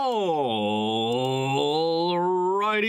Alrighty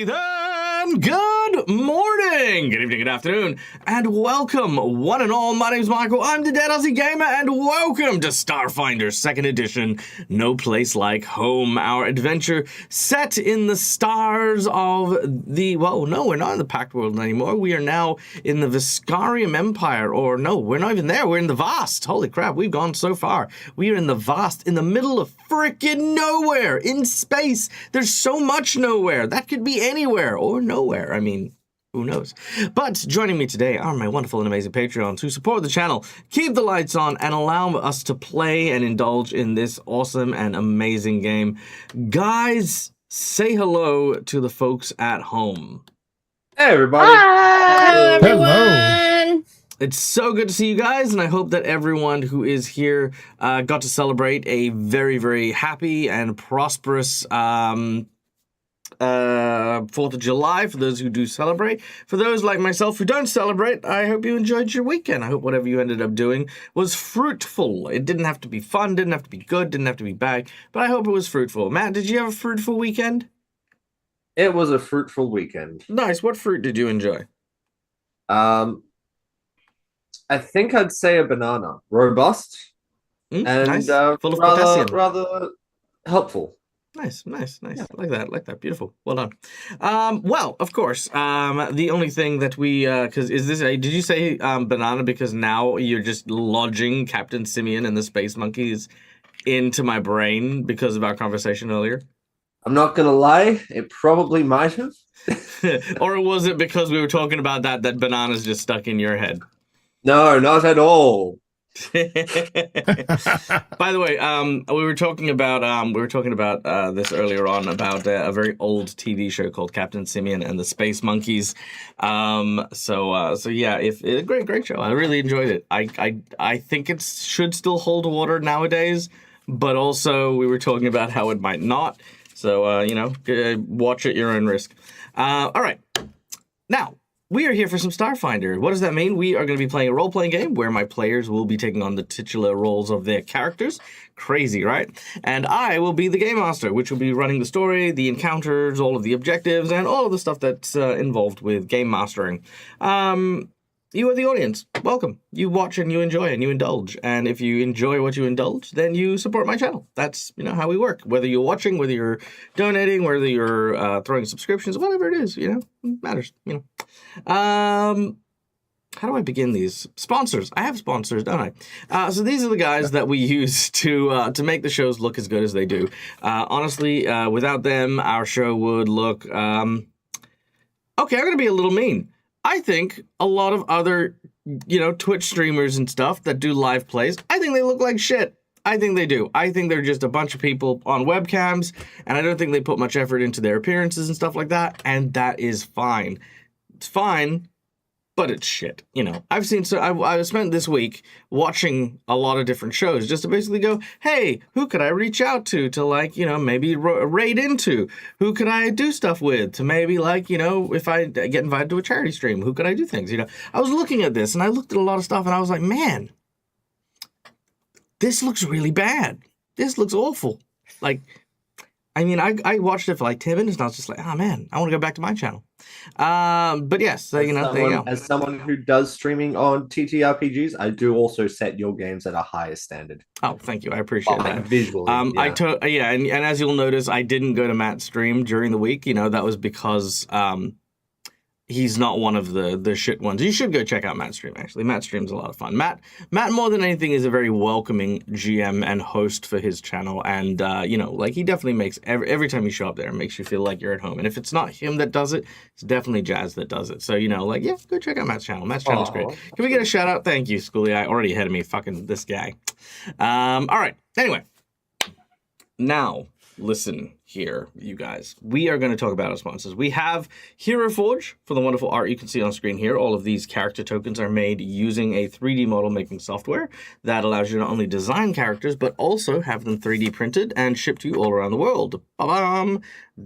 then, good morning, good evening, good afternoon, and welcome, one and all. My name's Michael, I'm the Dead Aussie Gamer, and welcome to Starfinder 2nd Edition, No Place Like Home, our adventure set in the stars of the, well, no, we're not in the Pact World anymore, we are now in the Viscarium Empire, or no, we're not even there, we're in the Vast. Holy crap, we've gone so far. We are in the Vast, in the middle of frickin' nowhere, in space. There's so much nowhere. That could be anywhere, or nowhere. I mean, who knows? But joining me today are my wonderful and amazing Patreons who support the channel, keep the lights on, and allow us to play and indulge in this awesome and amazing game. Guys, say hello to the folks at home. Hey, everybody. Hi, everyone. Hello. It's so good to see you guys, and I hope that everyone who is here got to celebrate a very, very happy and prosperous 4th of July, for those who do celebrate. For those like myself who don't celebrate, I hope you enjoyed your weekend. I hope whatever you ended up doing was fruitful. It didn't have to be fun, didn't have to be good, didn't have to be bad, but I hope it was fruitful. Matt, did you have a fruitful weekend? It was a fruitful weekend. Nice. What fruit did you enjoy? I think I'd say a banana. Robust and nice. Full of potassium. rather helpful. Nice. Yeah. Like that. Beautiful. Well done. Well, of course, the only thing that we, because did you say banana because now you're just lodging Captain Simeon and the Space Monkeys into my brain because of our conversation earlier? I'm not going to lie, it probably might have. Or was it because we were talking about that banana's just stuck in your head? No, not at all. By the way, we were talking about this earlier on about a very old TV show called Captain Simeon and the Space Monkeys. So yeah, great show. I really enjoyed it. I think it should still hold water nowadays, but also we were talking about how it might not. So watch at your own risk. All right, now. We are here for some Starfinder. What does that mean? We are going to be playing a role-playing game where my players will be taking on the titular roles of their characters. Crazy, right? And I will be the Game Master, which will be running the story, the encounters, all of the objectives, and all of the stuff that's involved with game mastering. You are the audience. Welcome. You watch and you enjoy and you indulge. And if you enjoy what you indulge, then you support my channel. That's, how we work. Whether you're watching, whether you're donating, whether you're throwing subscriptions, whatever it is, it matters, How do I begin these? Sponsors. I have sponsors, don't I? So these are the guys that we use to make the shows look as good as they do. Honestly, without them, our show would look... Okay, I'm going to be a little mean. I think a lot of other, Twitch streamers and stuff that do live plays, I think they look like shit. I think they do. I think they're just a bunch of people on webcams, and I don't think they put much effort into their appearances and stuff like that, and that is fine. It's fine, but it's shit. I've spent this week watching a lot of different shows just to basically go, hey, who could I reach out to maybe raid into? Who could I do stuff with to maybe if I get invited to a charity stream, who could I do things? I was looking at this and I looked at a lot of stuff and I was like, man, this looks really bad. This looks awful. I watched it for 10 minutes and I was just like, oh man, I want to go back to my channel. But yes, there you go. As someone who does streaming on TTRPGs, I do also set your games at a higher standard. Oh, thank you. I appreciate that. Visually. Yeah. And as you'll notice, I didn't go to Matt's stream during the week. That was because he's not one of the shit ones. You should go check out Matt's stream, actually. Matt's stream's a lot of fun. Matt, more than anything, is a very welcoming GM and host for his channel. And, he definitely makes, every time you show up there, it makes you feel like you're at home. And if it's not him that does it, it's definitely Jazz that does it. So, yeah, go check out Matt's channel. Matt's channel's great. Can we get a shout out? Thank you, Schoolie. Already ahead of me. Fucking this guy. All right. Anyway. Now, listen here, you guys. We are going to talk about our sponsors. We have Hero Forge for the wonderful art you can see on screen here. All of these character tokens are made using a 3D model making software that allows you to not only design characters, but also have them 3D printed and shipped to you all around the world. Ba-bam!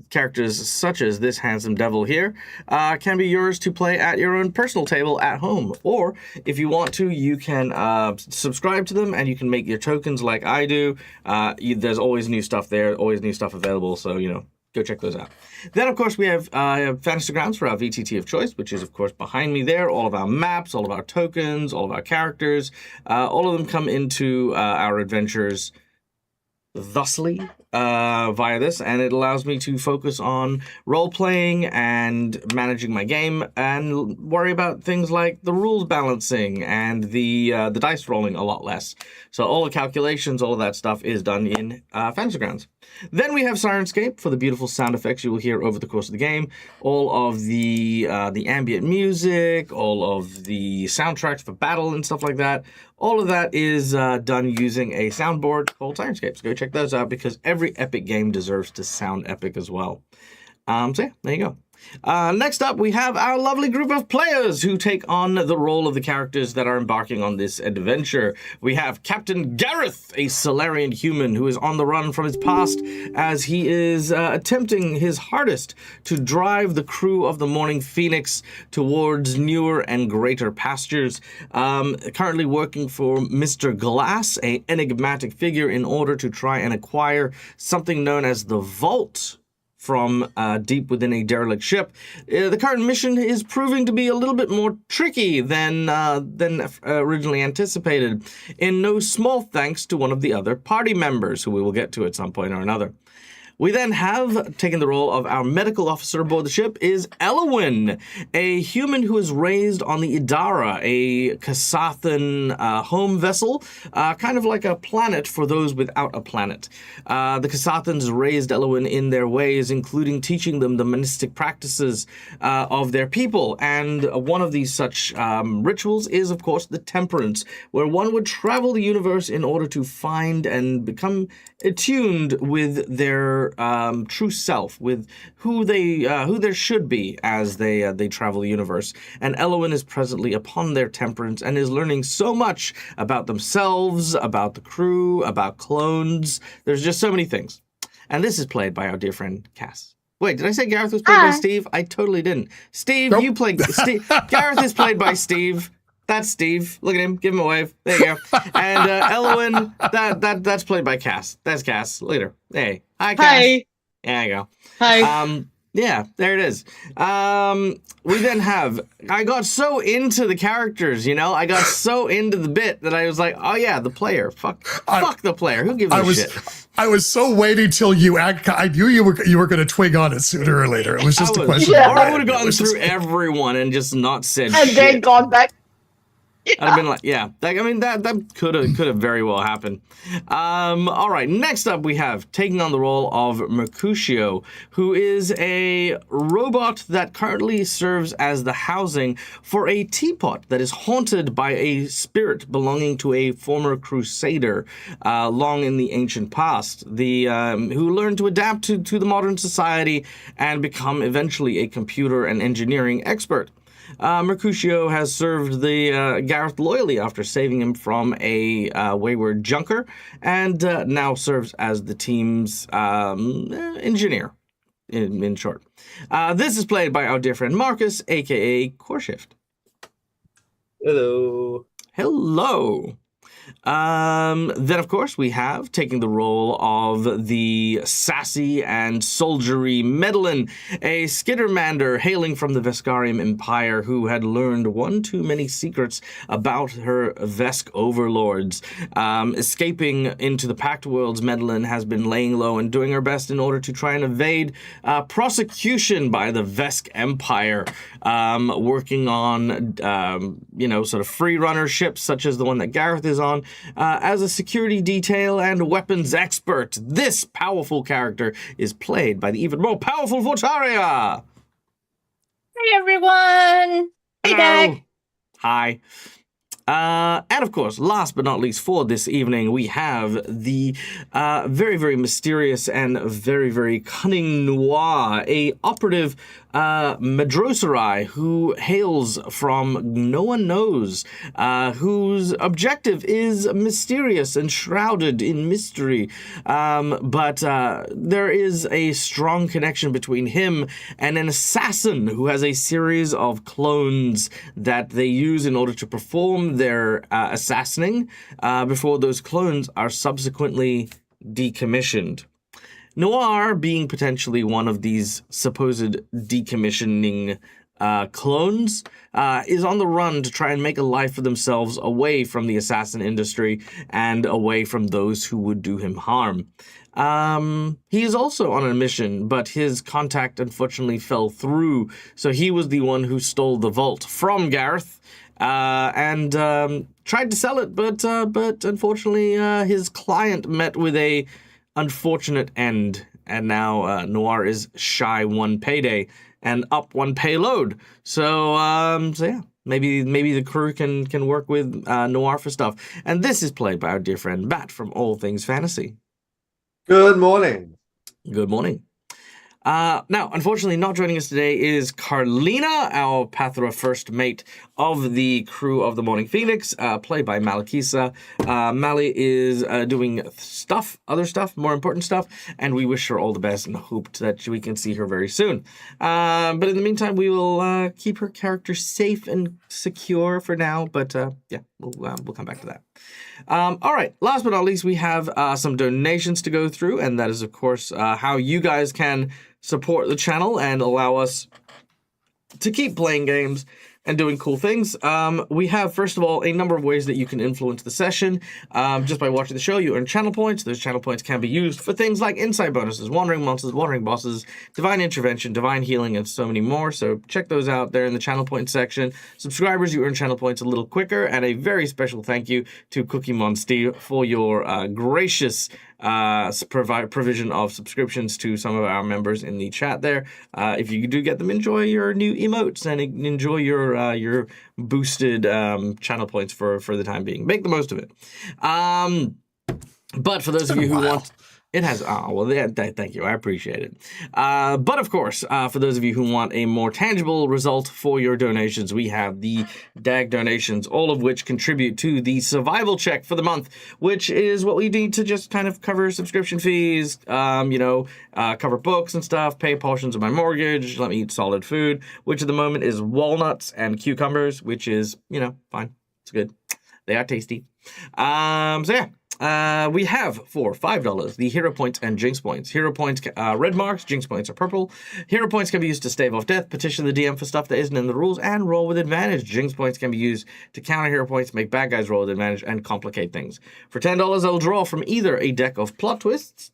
Characters such as this handsome devil here can be yours to play at your own personal table at home. Or if you want to, you can subscribe to them and you can make your tokens like I do. There's always new stuff there, always new stuff available available. So, go check those out. Then, of course, we have Fantasy Grounds for our VTT of choice, which is, of course, behind me there. All of our maps, all of our tokens, all of our characters, all of them come into our adventures thusly via this, and it allows me to focus on role-playing and managing my game and worry about things like the rules balancing and the dice rolling a lot less. So all the calculations, all of that stuff is done in Fantasy Grounds. Then we have Sirenscape for the beautiful sound effects you will hear over the course of the game, all of the ambient music, all of the soundtracks for battle and stuff like that. All of that is done using a soundboard called Sirenscape. So go check those out because every epic game deserves to sound epic as well. So yeah, there you go. Next up, we have our lovely group of players who take on the role of the characters that are embarking on this adventure. We have Captain Gareth, a Solarian human who is on the run from his past as he is attempting his hardest to drive the crew of the Morning Phoenix towards newer and greater pastures. Currently working for Mr. Glass, an enigmatic figure, in order to try and acquire something known as the Vault from deep within a derelict ship. The current mission is proving to be a little bit more tricky than originally anticipated, in no small thanks to one of the other party members, who we will get to at some point or another. We then have, taken the role of our medical officer aboard the ship, is Elowin, a human who is raised on the Idara, a Kasathan home vessel, kind of like a planet for those without a planet. The Kasathans raised Elowin in their ways, including teaching them the monastic practices of their people. And one of these such rituals is, of course, the Temperance, where one would travel the universe in order to find and become attuned with their true self, with who there should be as they travel the universe. And Elowin is presently upon their temperance and is learning so much about themselves, about the crew, about clones. There's just so many things. And this is played by our dear friend Cass. Wait, did I say Gareth was played by Steve? I totally didn't. Steve, nope. You played Steve. Gareth is played by Steve. That's Steve. Look at him. Give him a wave. There you go. And Elowin, that's played by Cass. That's Cass. Look at her. Hey. Hi, Cass. Hi. There you go. Hi. Yeah, there it is. We then have, I got so into the characters, I got so into the bit that I was like, oh yeah, the player. Fuck the player. Who gives a shit? I was so waiting till I knew you were going to twig on it sooner or later. It was just a question. Yeah. Or I would have gone through everyone and just not said and shit. then gone back. Yeah. I'd have been like, yeah. That could have very well happened. All right. Next up, we have taking on the role of Mercutio, who is a robot that currently serves as the housing for a teapot that is haunted by a spirit belonging to a former crusader long in the ancient past. Who learned to adapt to the modern society and become eventually a computer and engineering expert. Mercutio has served the Gareth loyally after saving him from a wayward junker, and now serves as the team's engineer, in short. This is played by our dear friend Marcus, a.k.a. Coreshift. Hello. Hello. Then, of course, we have taking the role of the sassy and soldiery Medellin, a skittermander hailing from the Veskarium Empire who had learned one too many secrets about her Vesk overlords. Escaping into the Pact Worlds, Medellin has been laying low and doing her best in order to try and evade prosecution by the Vesk Empire, working on, sort of free runner ships such as the one that Gareth is on, as a security detail and weapons expert. This powerful character is played by the even more powerful Votaria. Hey, everyone. Hey, Dag. Hi. And of course, last but not least for this evening, we have the very, very mysterious and very, very cunning Noir, a operative Medrosarai who hails from no one knows, whose objective is mysterious and shrouded in mystery. But there is a strong connection between him and an assassin who has a series of clones that they use in order to perform their assassinating before those clones are subsequently decommissioned. Noir, being potentially one of these supposed decommissioning clones, is on the run to try and make a life for themselves away from the assassin industry and away from those who would do him harm. He is also on a mission, but his contact unfortunately fell through, so he was the one who stole the vault from Gareth and tried to sell it, but unfortunately his client met with a unfortunate end, and now Noir is shy one payday and up one payload. So yeah, maybe the crew can work with Noir for stuff. And this is played by our dear friend Bat from All Things Fantasy. Good morning. Good morning. Now, unfortunately, not joining us today is Carlina, our Pathra first mate of the crew of the Morning Phoenix, played by Malakisa. Mali is doing other stuff, more important stuff, and we wish her all the best and hope that we can see her very soon. But in the meantime, we will keep her character safe and secure for now, but yeah, we'll come back to that. All right, last but not least, we have some donations to go through, and that is, of course, how you guys can support the channel and allow us to keep playing games and doing cool things. We have, first of all, a number of ways that you can influence the session. Just by watching the show, you earn channel points. Those channel points can be used for things like insight bonuses, wandering monsters, wandering bosses, divine intervention, divine healing, and so many more. So check those out there in the channel points section. Subscribers, you earn channel points a little quicker. And a very special thank you to Cookie Monster for your gracious provision of subscriptions to some of our members in the chat there. If you do get them, enjoy your new emotes and enjoy your boosted channel points for the time being. Make the most of it. But for those of you who want... It has, thank you, I appreciate it. But of course, for those of you who want a more tangible result for your donations, we have the DAG donations, all of which contribute to the survival check for the month, which is what we need to just kind of cover subscription fees, cover books and stuff, pay portions of my mortgage, let me eat solid food, which at the moment is walnuts and cucumbers, which is, fine. It's good. They are tasty. So yeah. We have for $5 the hero points and jinx points. Hero points red marks, jinx points are purple. Hero points can be used to stave off death, petition the DM for stuff that isn't in the rules, and roll with advantage. Jinx points can be used to counter hero points, make bad guys roll with advantage, and complicate things. For $10, I'll draw from either a deck of plot twists,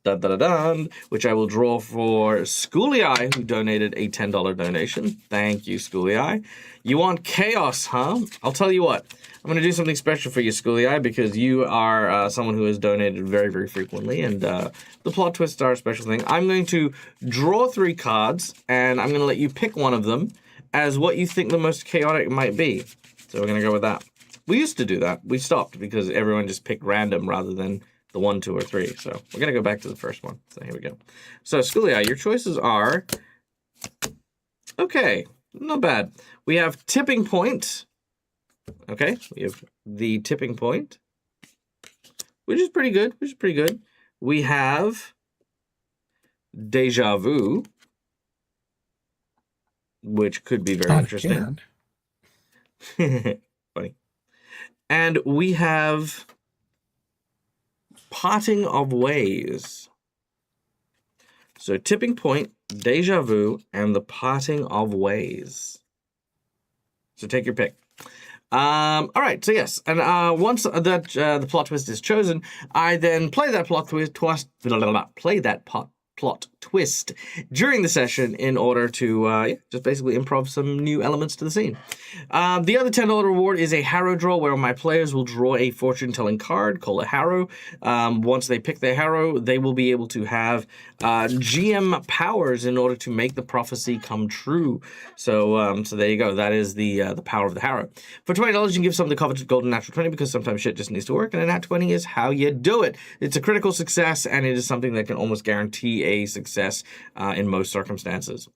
which I will draw for Schooly Eye, who donated a $10 donation. Thank you, Schooly Eye. You want chaos, huh? I'll tell you what. I'm going to do something special for you, Schooly Eye, because you are someone who has donated very, very frequently, and the plot twists are a special thing. I'm going to draw 3 cards, and I'm going to let you pick one of them as what you think the most chaotic might be. So we're going to go with that. We used to do that. We stopped because everyone just picked random rather than the 1, 2, or 3. So we're going to go back to the first one. So here we go. So Schooly Eye, your choices are... Okay, not bad. We have Tipping Point. Okay, we have the Tipping Point, which is pretty good. We have Deja Vu, which could be very interesting. Funny. And we have Parting of Ways. So Tipping Point, Deja Vu, and the Parting of Ways. So take your pick. All right, so yes, and once that the plot twist is chosen, I then play that plot twist during the session in order to just basically improv some new elements to the scene. The other $10 reward is a Harrow draw, where my players will draw a fortune-telling card called a Harrow. Once they pick their Harrow, they will be able to have GM powers in order to make the prophecy come true. So there you go. That is the power of the Harrow. For $20, you can give someone the coveted golden natural 20 because sometimes shit just needs to work, and a nat 20 is how you do it. It's a critical success, and it is something that can almost guarantee a success in most circumstances.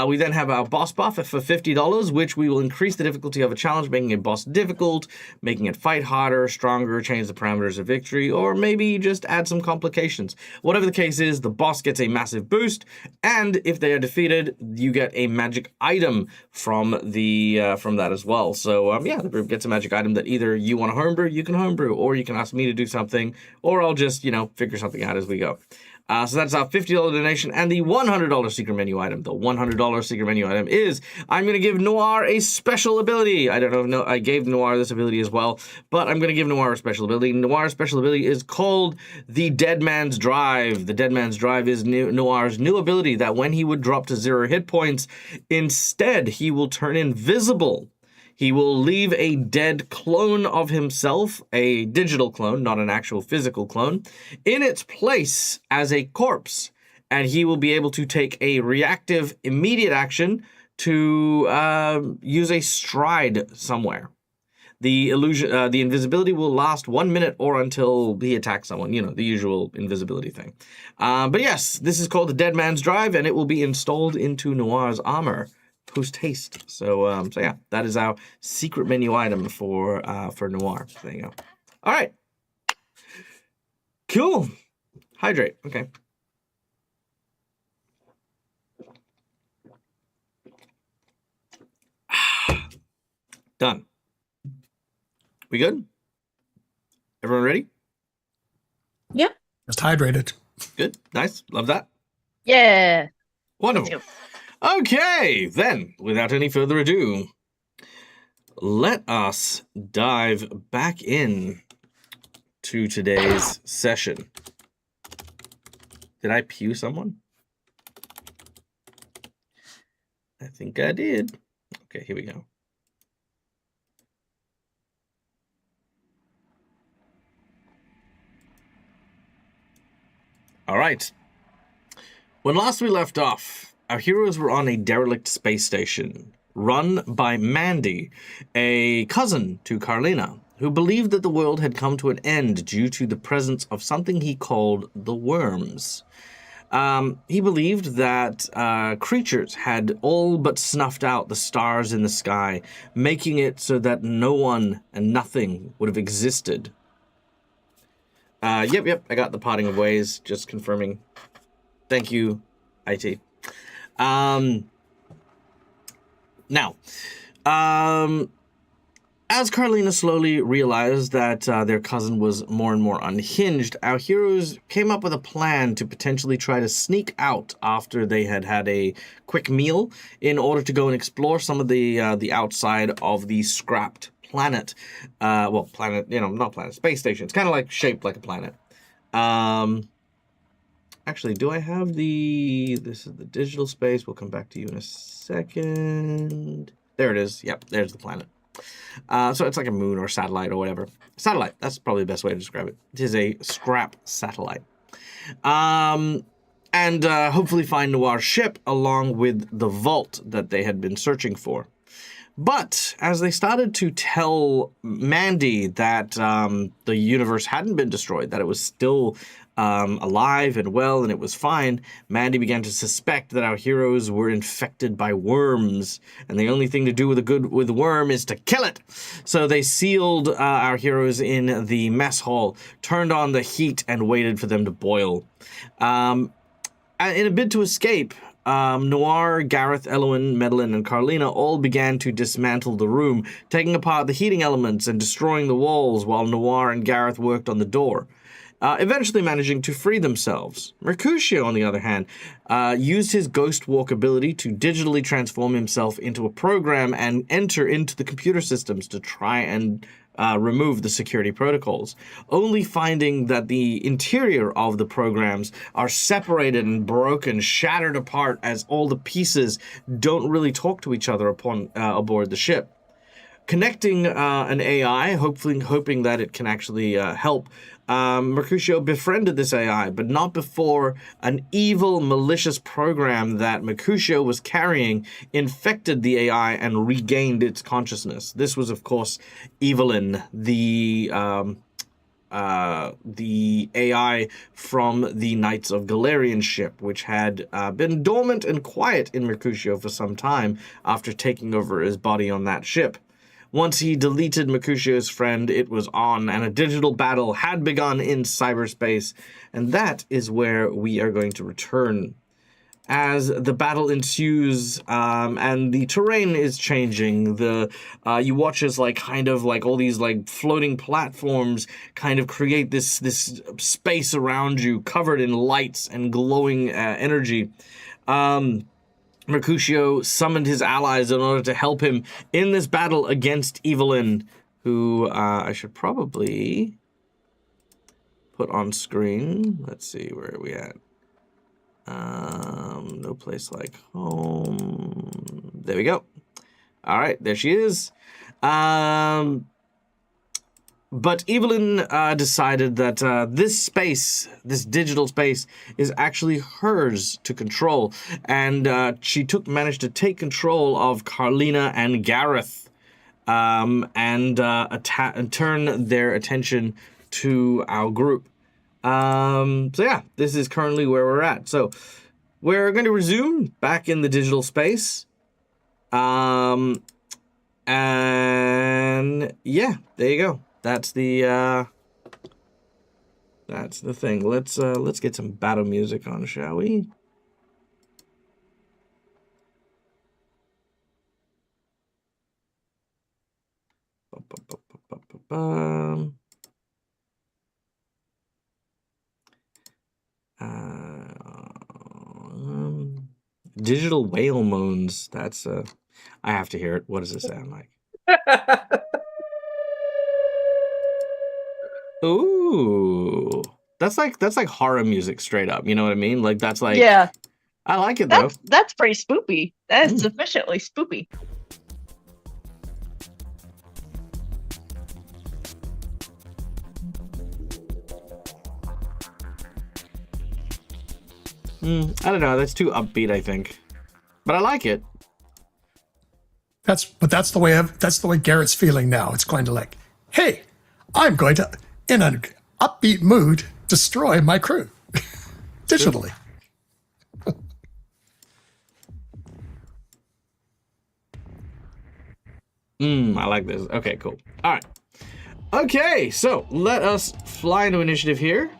We then have our boss buff for $50, which we will increase the difficulty of a challenge, making a boss difficult, making it fight harder, stronger, change the parameters of victory, or maybe just add some complications. Whatever the case is, the boss gets a massive boost, and if they are defeated, you get a magic item from that as well. So yeah, the group gets a magic item that either you want to homebrew, you can homebrew, or you can ask me to do something, or I'll just figure something out as we go. So that's our $50 donation and the $100 secret menu item. The $100 secret menu item is I'm going to give Noir a special ability. I don't know if I gave Noir this ability as well, but I'm going to give Noir a special ability. Noir's special ability is called the Dead Man's Drive. The Dead Man's Drive is Noir's new ability that when he would drop to 0 hit points, instead he will turn invisible. He will leave a dead clone of himself, a digital clone, not an actual physical clone, in its place as a corpse. And he will be able to take a reactive immediate action to use a stride somewhere. The invisibility will last 1 minute or until he attacks someone, you know, the usual invisibility thing. But yes, this is called the Dead Man's Drive, and it will be installed into Noir's armor post haste. So yeah, that is our secret menu item for Noir. There you go. All right. Cool. Hydrate. Okay. Done. We good? Everyone ready? Yep. Just hydrated. Good. Nice. Love that. Yeah. Wonderful. Okay, then, without any further ado, let us dive back in to today's session. Did I pew someone? I think I did. Okay, here we go. All right. When last we left off, our heroes were on a derelict space station run by Mandy, a cousin to Carlina, who believed that the world had come to an end due to the presence of something he called the worms. He believed that creatures had all but snuffed out the stars in the sky, making it so that no one and nothing would have existed. Yep, I got the parting of ways, just confirming. Thank you, IT. Now, as Carlina slowly realized that their cousin was more and more unhinged, our heroes came up with a plan to potentially try to sneak out after they had had a quick meal in order to go and explore some of the outside of the scrapped planet. Planet, not planet, space station. It's kind of like shaped like a planet. Actually, do I have this is the digital space. We'll come back to you in a second. There it is. Yep, there's the planet. So it's like a moon or satellite or whatever. Satellite, that's probably the best way to describe it. It is a scrap satellite. And hopefully find Noir's ship along with the vault that they had been searching for. But as they started to tell Mandy that the universe hadn't been destroyed, that it was still alive and well and it was fine, Mandy began to suspect that our heroes were infected by worms, and the only thing to do with worm is to kill it. So they sealed our heroes in the mess hall, turned on the heat, and waited for them to boil. In a bid to escape, Noir, Gareth, Elwyn, Madeline, and Carlina all began to dismantle the room, taking apart the heating elements and destroying the walls, while Noir and Gareth worked on the door, eventually managing to free themselves. Mercutio, on the other hand, used his ghost walk ability to digitally transform himself into a program and enter into the computer systems to try and remove the security protocols, only finding that the interior of the programs are separated and broken, shattered apart, as all the pieces don't really talk to each other aboard the ship. Connecting an AI, hoping that it can actually help, Mercutio befriended this AI, but not before an evil, malicious program that Mercutio was carrying infected the AI and regained its consciousness. This was, of course, Evelyn, the AI from the Knights of Galarian ship, which had been dormant and quiet in Mercutio for some time after taking over his body on that ship. Once he deleted Mercutio's friend, it was on, and a digital battle had begun in cyberspace, and that is where we are going to return. as the battle ensues, and the terrain is changing. You watch as kind of all these floating platforms kind of create this space around you, covered in lights and glowing energy. Mercutio summoned his allies in order to help him in this battle against Evelyn, who I should probably put on screen. Let's see, where are we at? No place like home. There we go. All right, there she is. But Evelyn decided that this space, this digital space, is actually hers to control, and she managed to take control of Carlina and Gareth, and turn their attention to our group. So yeah, this is currently where we're at. So we're going to resume back in the digital space. And yeah, there you go. That's the thing. Let's get some battle music on, shall we? Digital whale moans. That's I have to hear it. What does it sound like? Ooh, that's like horror music straight up. You know what I mean? Like that's like Yeah, I like it though. that's pretty spoopy. That is sufficiently spoopy. I don't know. That's too upbeat, I think, but I like it. That's the way Garrett's feeling now. It's kind of like, hey, I'm going to, in an upbeat mood, destroy my crew digitally. I like this. Okay, cool. All right. Okay, so let us fly into initiative here.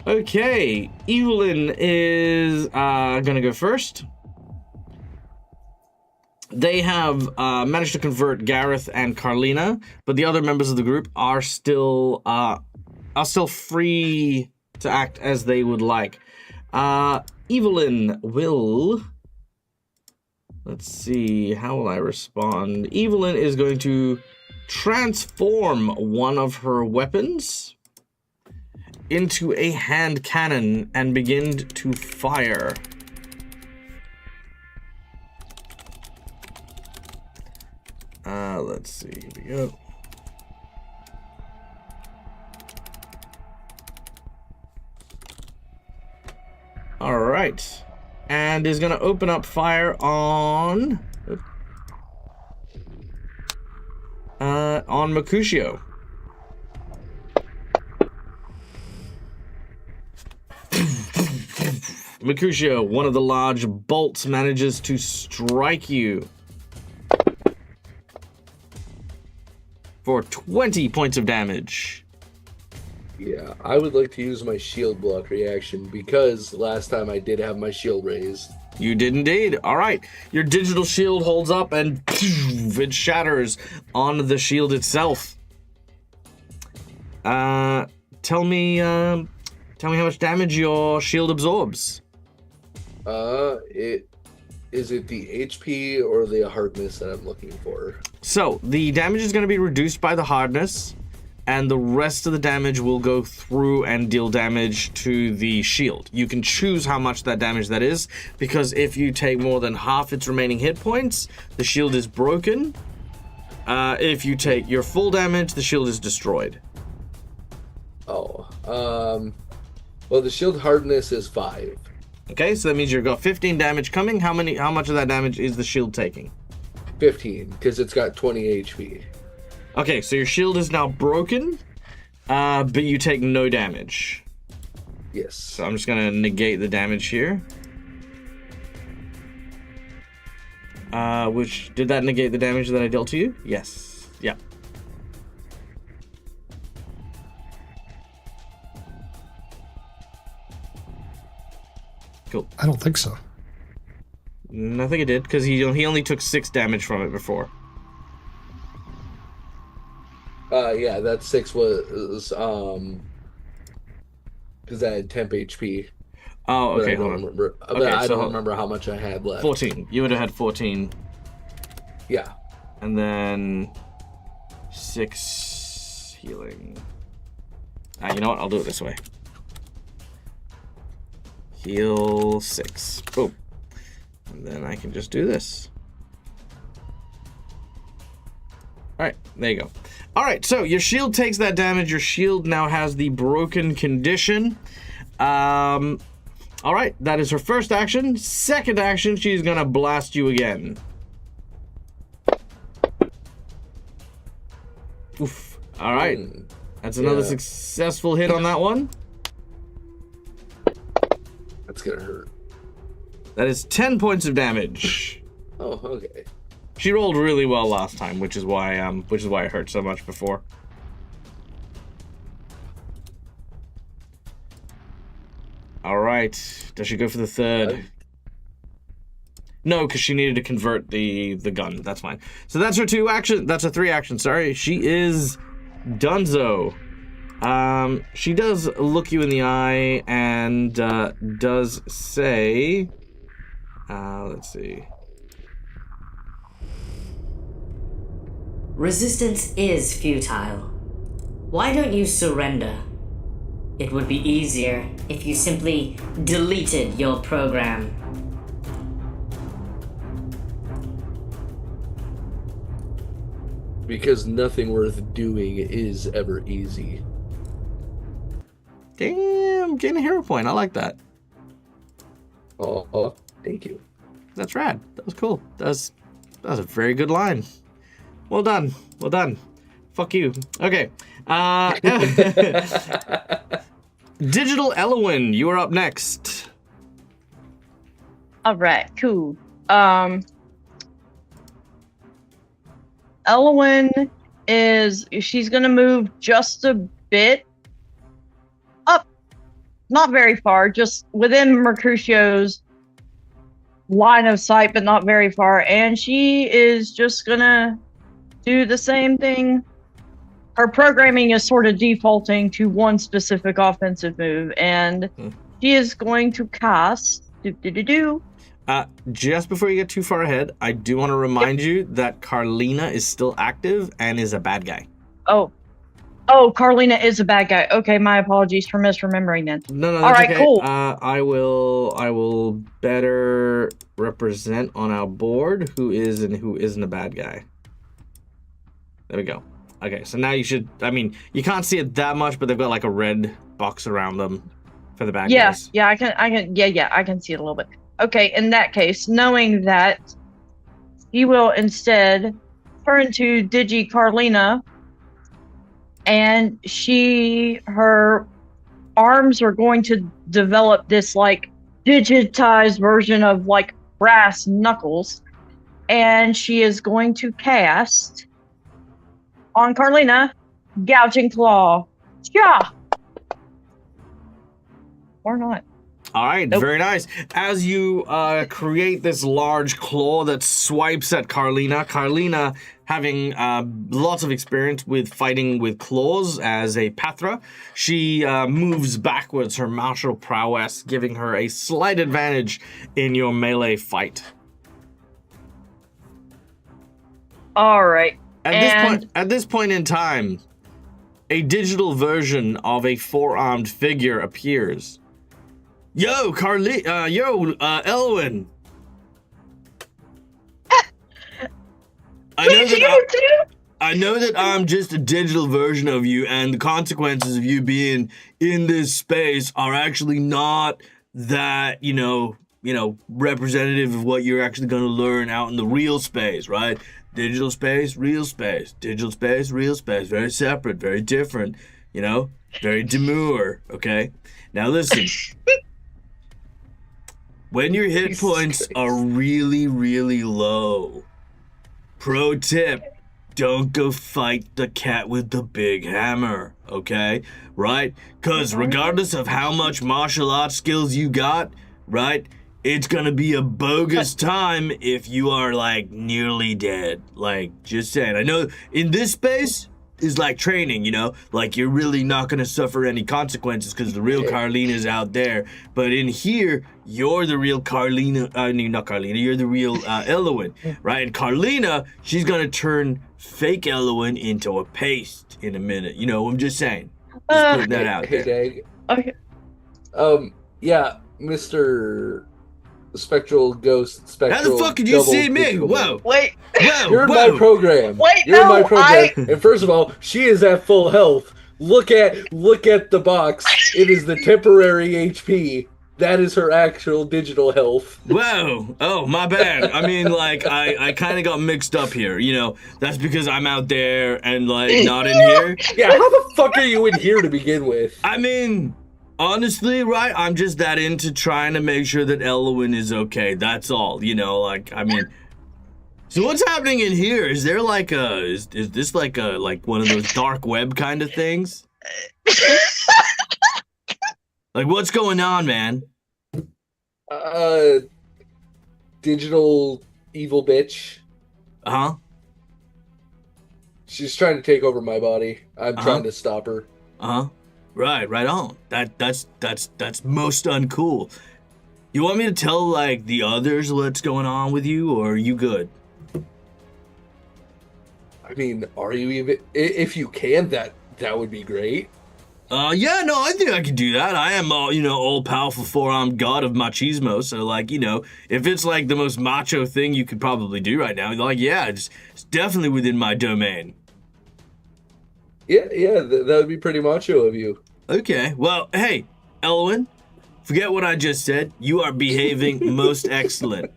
Okay, Evelyn is gonna go first. They have managed to convert Gareth and Carlina, but the other members of the group are still free to act as they would like. Evelyn will. Let's see, how will I respond? Evelyn is going to transform one of her weapons into a hand cannon and begin to fire. Let's see, here we go. All right, and is gonna open up fire on Mercutio. Mercutio, one of the large bolts manages to strike you for 20 points of damage. Yeah, I would like to use my shield block reaction because last time I did have my shield raised. You did indeed. All right. Your digital shield holds up and it shatters on the shield itself. Tell me how much damage your shield absorbs. Is it the HP or the hardness that I'm looking for? So the damage is going to be reduced by the hardness, and the rest of the damage will go through and deal damage to the shield. You can choose how much that damage that is, because if you take more than half its remaining hit points, the shield is broken. If you take your full damage, the shield is destroyed. Well, the shield hardness is 5. Okay, so that means you've got 15 damage coming. How much of that damage is the shield taking? 15, because it's got 20 HP. Okay, so your shield is now broken, but you take no damage. Yes. So I'm just gonna negate the damage here. Which, did that negate the damage that I dealt to you? Yes. Yeah. Cool. I don't think so. I think it did, because he only took 6 damage from it before. Yeah, that 6 was because I had temp HP. Oh, But okay, I hold don't on. remember. But Okay, I so don't remember how much I had left. 14. You would have had 14. Yeah. And then 6 healing. You know what? I'll do it this way. Heal 6. Boom. And then I can just do this. Alright, there you go. Alright, so your shield takes that damage. Your shield now has the broken condition. Alright, that is her first action. Second action, she's gonna blast you again. Oof. Alright. That's another successful hit on that one. That's gonna hurt. That is 10 points of damage. Oh, okay. She rolled really well last time, which is why it hurt so much before. All right. Does she go for the third? No, because she needed to convert the gun. That's fine. So that's her 2 action. That's a 3 action. Sorry, she is Dunzo. She does look you in the eye and does say, let's see. Resistance is futile. Why don't you surrender? It would be easier if you simply deleted your program. Because nothing worth doing is ever easy. Damn, gain a hero point. I like that. Oh, thank you. That's rad. That was cool. That was a very good line. Well done. Well done. Fuck you. Okay. Digital Elwyn, you are up next. All right, cool. Elwyn she's gonna move just a bit up, not very far, just within Mercutio's line of sight, but not very far. And she is just gonna do the same thing. Her programming is sort of defaulting to one specific offensive move, and she is going to cast Just before you get too far ahead, I do want to remind you that Carlina is still active and is a bad guy. Oh, Carlina is a bad guy. Okay, my apologies for misremembering that. No, that's all right, okay. cool. I will better represent on our board who is and who isn't a bad guy. There we go. Okay, so now you should. I mean, you can't see it that much, but they've got like a red box around them for the bad guys. Yeah, I can see it a little bit. Okay, in that case, knowing that, he will instead turn to Digi Carlina, and her arms are going to develop this like digitized version of like brass knuckles, and she is going to cast on Carlina, Gouging Claw. Yeah. Or not. All right, Nope. Very nice. As you create this large claw that swipes at Carlina, Carlina having lots of experience with fighting with claws as a Pathra, she moves backwards, her martial prowess giving her a slight advantage in your melee fight. All right. At this point in time, a digital version of a four-armed figure appears. Yo, Elwyn. I know that I'm just a digital version of you, and the consequences of you being in this space are actually not that, representative of what you're actually going to learn out in the real space, right? Digital space, real space. Digital space, real space. Very separate, very different, very demure, okay? Now listen. When your hit points are really, really low, pro tip, don't go fight the cat with the big hammer, okay? Right? Because regardless of how much martial arts skills you got, right? It's gonna be a bogus time if you are, like, nearly dead. Like, just saying. I know in this space is like training, you know? Like, you're really not gonna suffer any consequences because the real Carlina's out there. But in here, you're the real Carlina. I mean, not Carlina, you're the real Elowen, right? And Carlina, she's gonna turn fake Elowen into a paste in a minute. You know, I'm just saying. Just putting that out Hey, there. Dag. Okay. Yeah, Mr. Spectral Ghost, Spectral. How the fuck did you double see me? digital Whoa. Wait. Whoa, You're in whoa. my program. Wait, You're in my no, program. And first of all, she is at full health. Look at the box. It is the temporary HP. That is her actual digital health. Whoa. Oh, my bad. I mean, like, I kind of got mixed up here. You know, that's because I'm out there and, like, not in here. Yeah, how the fuck are you in here to begin with? I mean, honestly, right? I'm just that into trying to make sure that Elowen is okay. That's all. You know, like, I mean... So what's happening in here? Is there, like, is this, like, one of those dark web kind of things? Like, what's going on, man? Digital evil bitch. Uh-huh. She's trying to take over my body. I'm trying to stop her. Uh-huh. Right on. That's most uncool. You want me to tell, like, the others what's going on with you, or are you good? I mean, are you even... If you can, that would be great. Yeah, no, I think I can do that. I am, all-powerful four-armed god of machismo, so, like, you know, if it's, like, the most macho thing you could probably do right now, like, yeah, it's definitely within my domain. Yeah, that would be pretty macho of you. Okay, well, hey, Elowen, forget what I just said. You are behaving most excellent.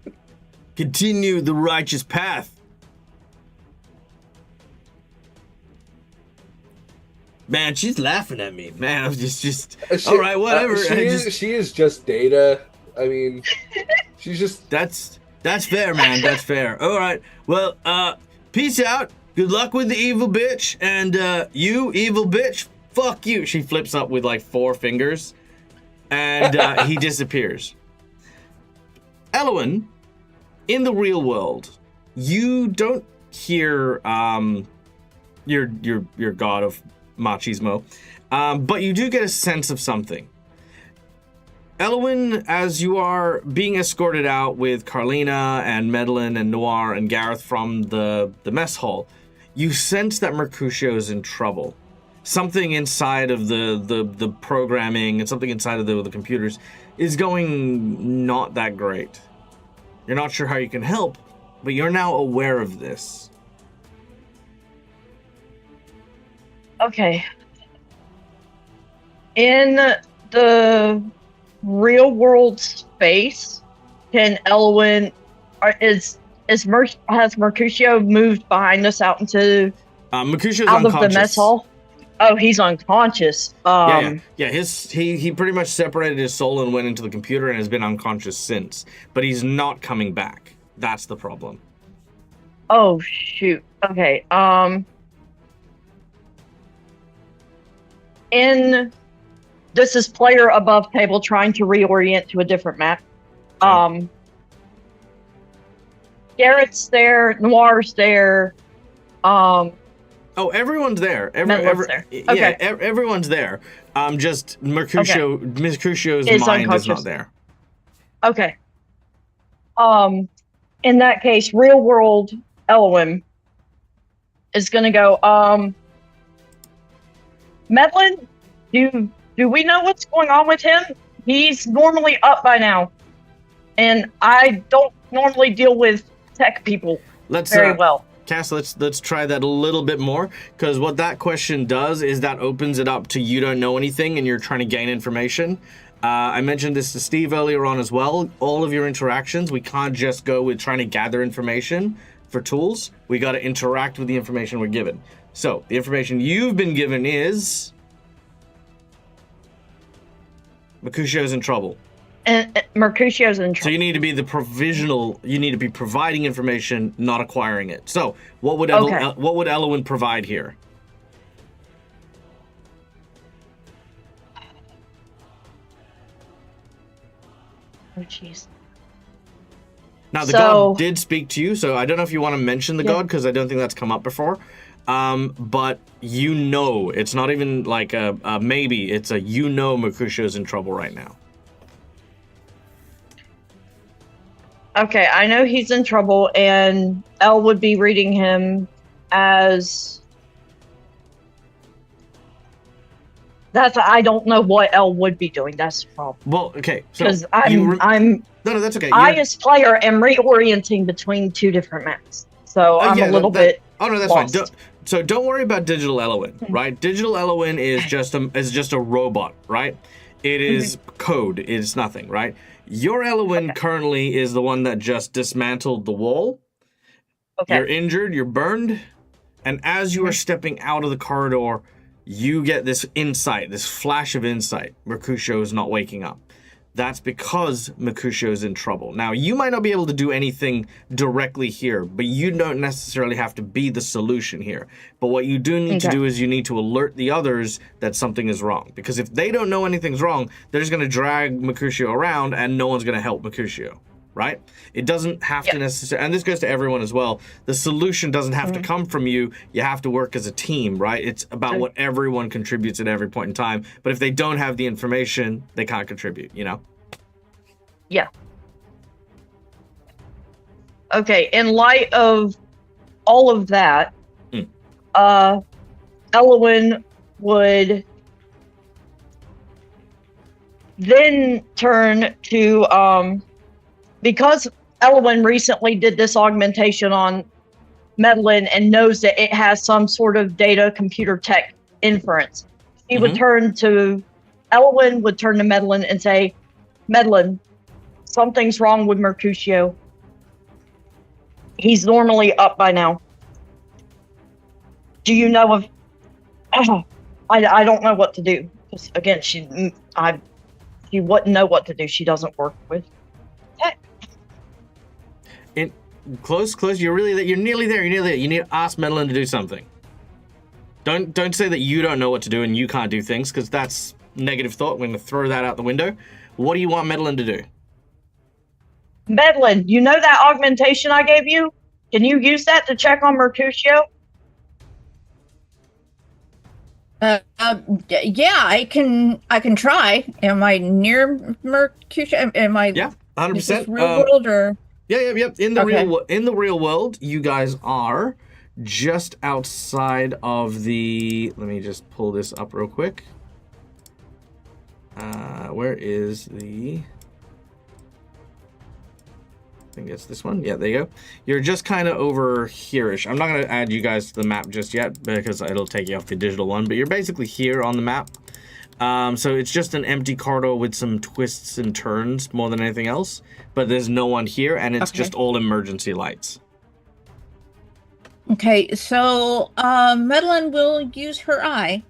Continue the righteous path. Man, she's laughing at me. Man, I'm just all right, whatever. She is just Data. I mean, she's just... That's fair, man. That's fair. All right. Well, peace out. Good luck with the evil bitch. And you, evil bitch, fuck you. She flips up with, like, 4 fingers. And he disappears. Elowen, in the real world, you don't hear your god of machismo, but you do get a sense of something. Elowen, as you are being escorted out with Carlina and Medlin and Noir and Gareth from the mess hall, you sense that Mercutio's in trouble. Something inside of the programming and something inside of the computers is going not that great. You're not sure how you can help, but you're now aware of this. Okay. In the real world space, can Elowen has Mercutio moved behind us out into Mercutio's out unconscious. of the mess hall? Oh, he's unconscious. Yeah. He pretty much separated his soul and went into the computer and has been unconscious since. But he's not coming back. That's the problem. Oh shoot. Okay. This is player above table trying to reorient to a different map. Garrett's there, Noir's there. Oh, everyone's there. there. Yeah, Okay. Everyone's there. Just Mercutio's Is mind is unconscious. not there. Okay. In that case, real world Elowen is gonna go, Medlin, do we know what's going on with him? He's normally up by now. And I don't normally deal with tech people very well. Cass, let's try that a little bit more, because what that question does is that opens it up to you don't know anything and you're trying to gain information. I mentioned this to Steve earlier on as well. All of your interactions, we can't just go with trying to gather information for tools. We got to interact with the information we're given. So the information you've been given is Mercutio's in trouble. And Mercutio's in So trouble. you need to be you need to be providing information, not acquiring it. So what would Elowen provide here? Oh, jeez. Now, the So- god did speak to you, so I don't know if you want to mention the Yeah. god, because I don't think that's come up before. But you know, it's not even like a maybe, it's a you know Mercutio's in trouble right now. Okay, I know he's in trouble, and Elle would be reading him as... I don't know what Elle would be doing, that's the problem. Well, okay, so Because you I'm no, that's okay. I, You're- as player, am reorienting between two different maps. So I'm yeah, a little bit Oh no, that's lost. fine. So don't worry about Digital Elowin, right? Digital Elowin is just a robot, right? It is code. It's nothing, right? Your Elowin currently is the one that just dismantled the wall. Okay. You're injured. You're burned, and as you are stepping out of the corridor, you get this insight, this flash of insight. Mercutio is not waking up. That's because Mercutio is in trouble. Now, you might not be able to do anything directly here, but you don't necessarily have to be the solution here. But what you do need to do is you need to alert the others that something is wrong. Because if they don't know anything's wrong, they're just going to drag Mercutio around and no one's going to help Mercutio, right? It doesn't have to necessarily, and this goes to everyone as well, the solution doesn't have to come from you. You have to work as a team, right? It's about what everyone contributes at every point in time. But if they don't have the information, they can't contribute, you know? Yeah. Okay, in light of all of that, Elowin would then turn to, because Elowin recently did this augmentation on Medlin and knows that it has some sort of data computer tech inference, he would turn to, Elowin would turn to Medlin and say, Medlin, something's wrong with Mercutio. He's normally up by now. Do you know of... I don't know what to do. 'Cause again, she wouldn't know what to do. She doesn't work with tech. Close. You're nearly there. You need to ask Medlin to do something. Don't say that you don't know what to do and you can't do things, because that's negative thought. We're going to throw that out the window. What do you want Medlin to do? Medlin, you know that augmentation I gave you? Can you use that to check on Mercutio? Yeah, I can try. Am I near Mercutio? Am I? Yeah, 100%. Is this real world or? Yeah. In the real world, you guys are just outside of the. Let me just pull this up real quick. Where is the? I think it's this one. Yeah, there you go. You're just kind of over here-ish. I'm not going to add you guys to the map just yet because it'll take you off the digital one, but you're basically here on the map. So it's just an empty corridor with some twists and turns more than anything else, but there's no one here, and it's just all emergency lights. Okay, so Medlin will use her eye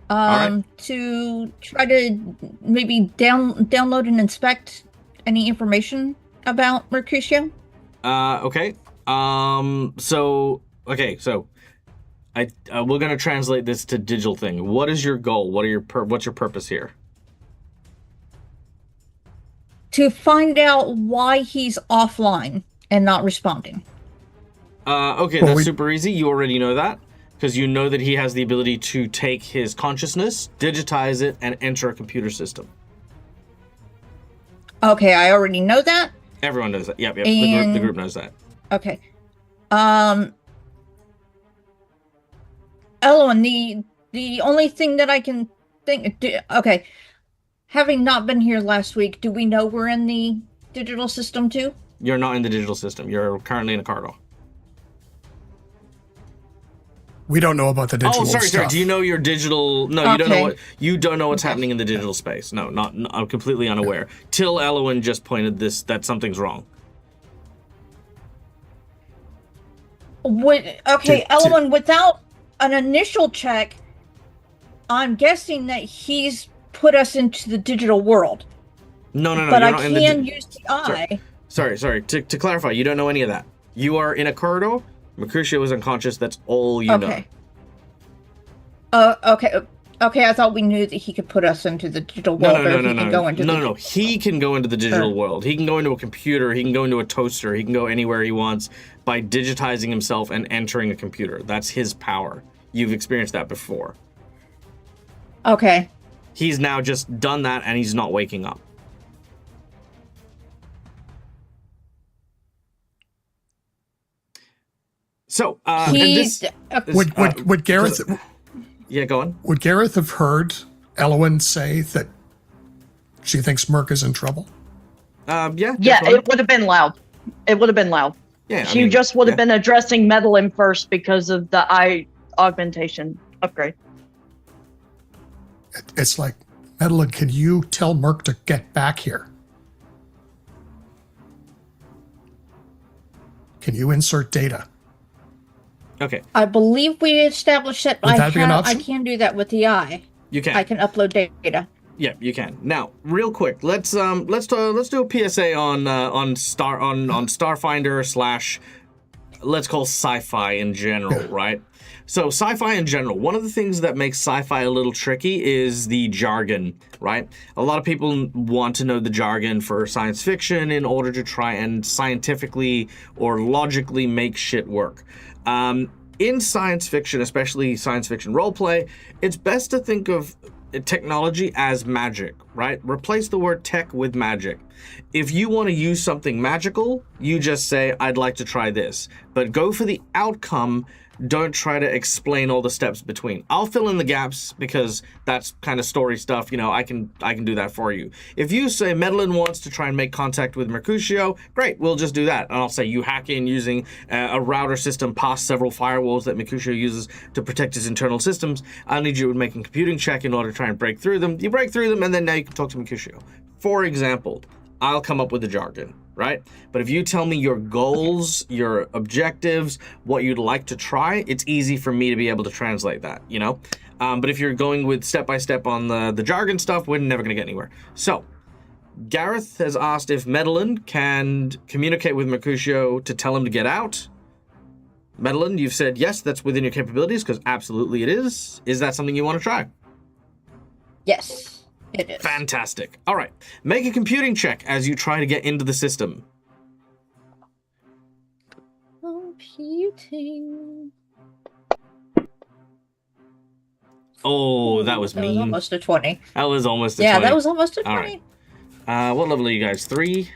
to try to maybe download and inspect any information about Mercutio. Okay. So we're gonna translate this to digital thing. What is your goal? What's your purpose here? To find out why he's offline and not responding. Okay, that's super easy. You already know that because you know that he has the ability to take his consciousness, digitize it, and enter a computer system. Okay, I already know that. Everyone knows that. Yep. The group knows that. Okay. Elowin, the only thing that I can think... Okay. Having not been here last week, do we know we're in the digital system too? You're not in the digital system. You're currently in a corridor. We don't know about the digital stuff. Sorry. Do you know your digital? No, you don't know what. You don't know what's happening in the digital space. No, I'm completely unaware. Till Elowin just pointed that something's wrong. Elowin, without an initial check, I'm guessing that he's put us into the digital world. No. But I can use the eye. Sorry. To clarify, you don't know any of that. You are in a corridor. Mercutio is unconscious. That's all you know. Okay. Okay, I thought we knew that he could put us into the digital world, or he could go into No. He can go into the digital world. He can go into a computer. He can go into a toaster. He can go anywhere he wants by digitizing himself and entering a computer. That's his power. You've experienced that before. Okay. He's now just done that, and he's not waking up. So, would Gareth? Yeah, go on. Would Gareth have heard Elwyn say that she thinks Merc is in trouble? Yeah. Yeah, it would have been loud. It would have been loud. Yeah, She just would have been addressing Medellin first because of the eye augmentation upgrade. It's like, Medellin, can you tell Merc to get back here? Can you insert data? Okay. I believe we established that Would that be an option? I can do that with the eye. You can. I can upload data. Yeah, you can. Now, real quick, let's do a PSA on Starfinder / let's call sci-fi in general, right? So sci-fi in general, one of the things that makes sci-fi a little tricky is the jargon, right? A lot of people want to know the jargon for science fiction in order to try and scientifically or logically make shit work. In science fiction, especially science fiction roleplay, it's best to think of technology as magic, right? Replace the word tech with magic. If you want to use something magical, you just say, I'd like to try this. But go for the outcome. Don't try to explain all the steps between. I'll fill in the gaps because that's kind of story stuff. You know, I can do that for you. If you say Medellin wants to try and make contact with Mercutio, great, we'll just do that. And I'll say you hack in using a router system past several firewalls that Mercutio uses to protect his internal systems. I'll need you to make a computing check in order to try and break through them. You break through them, and then now you can talk to Mercutio. For example, I'll come up with the jargon, right? But if you tell me your goals, your objectives, what you'd like to try, it's easy for me to be able to translate that, you know? But if you're going with step-by-step on the jargon stuff, we're never going to get anywhere. So, Gareth has asked if Medellin can communicate with Mercutio to tell him to get out. Medellin, you've said, yes, that's within your capabilities, because absolutely it is. Is that something you want to try? Yes. It is. Fantastic. All right. Make a computing check as you try to get into the system. Computing. Oh, that was mean. That was almost a 20. That was almost a 20. Yeah, that was almost a 20. All right. What level are you guys? 3?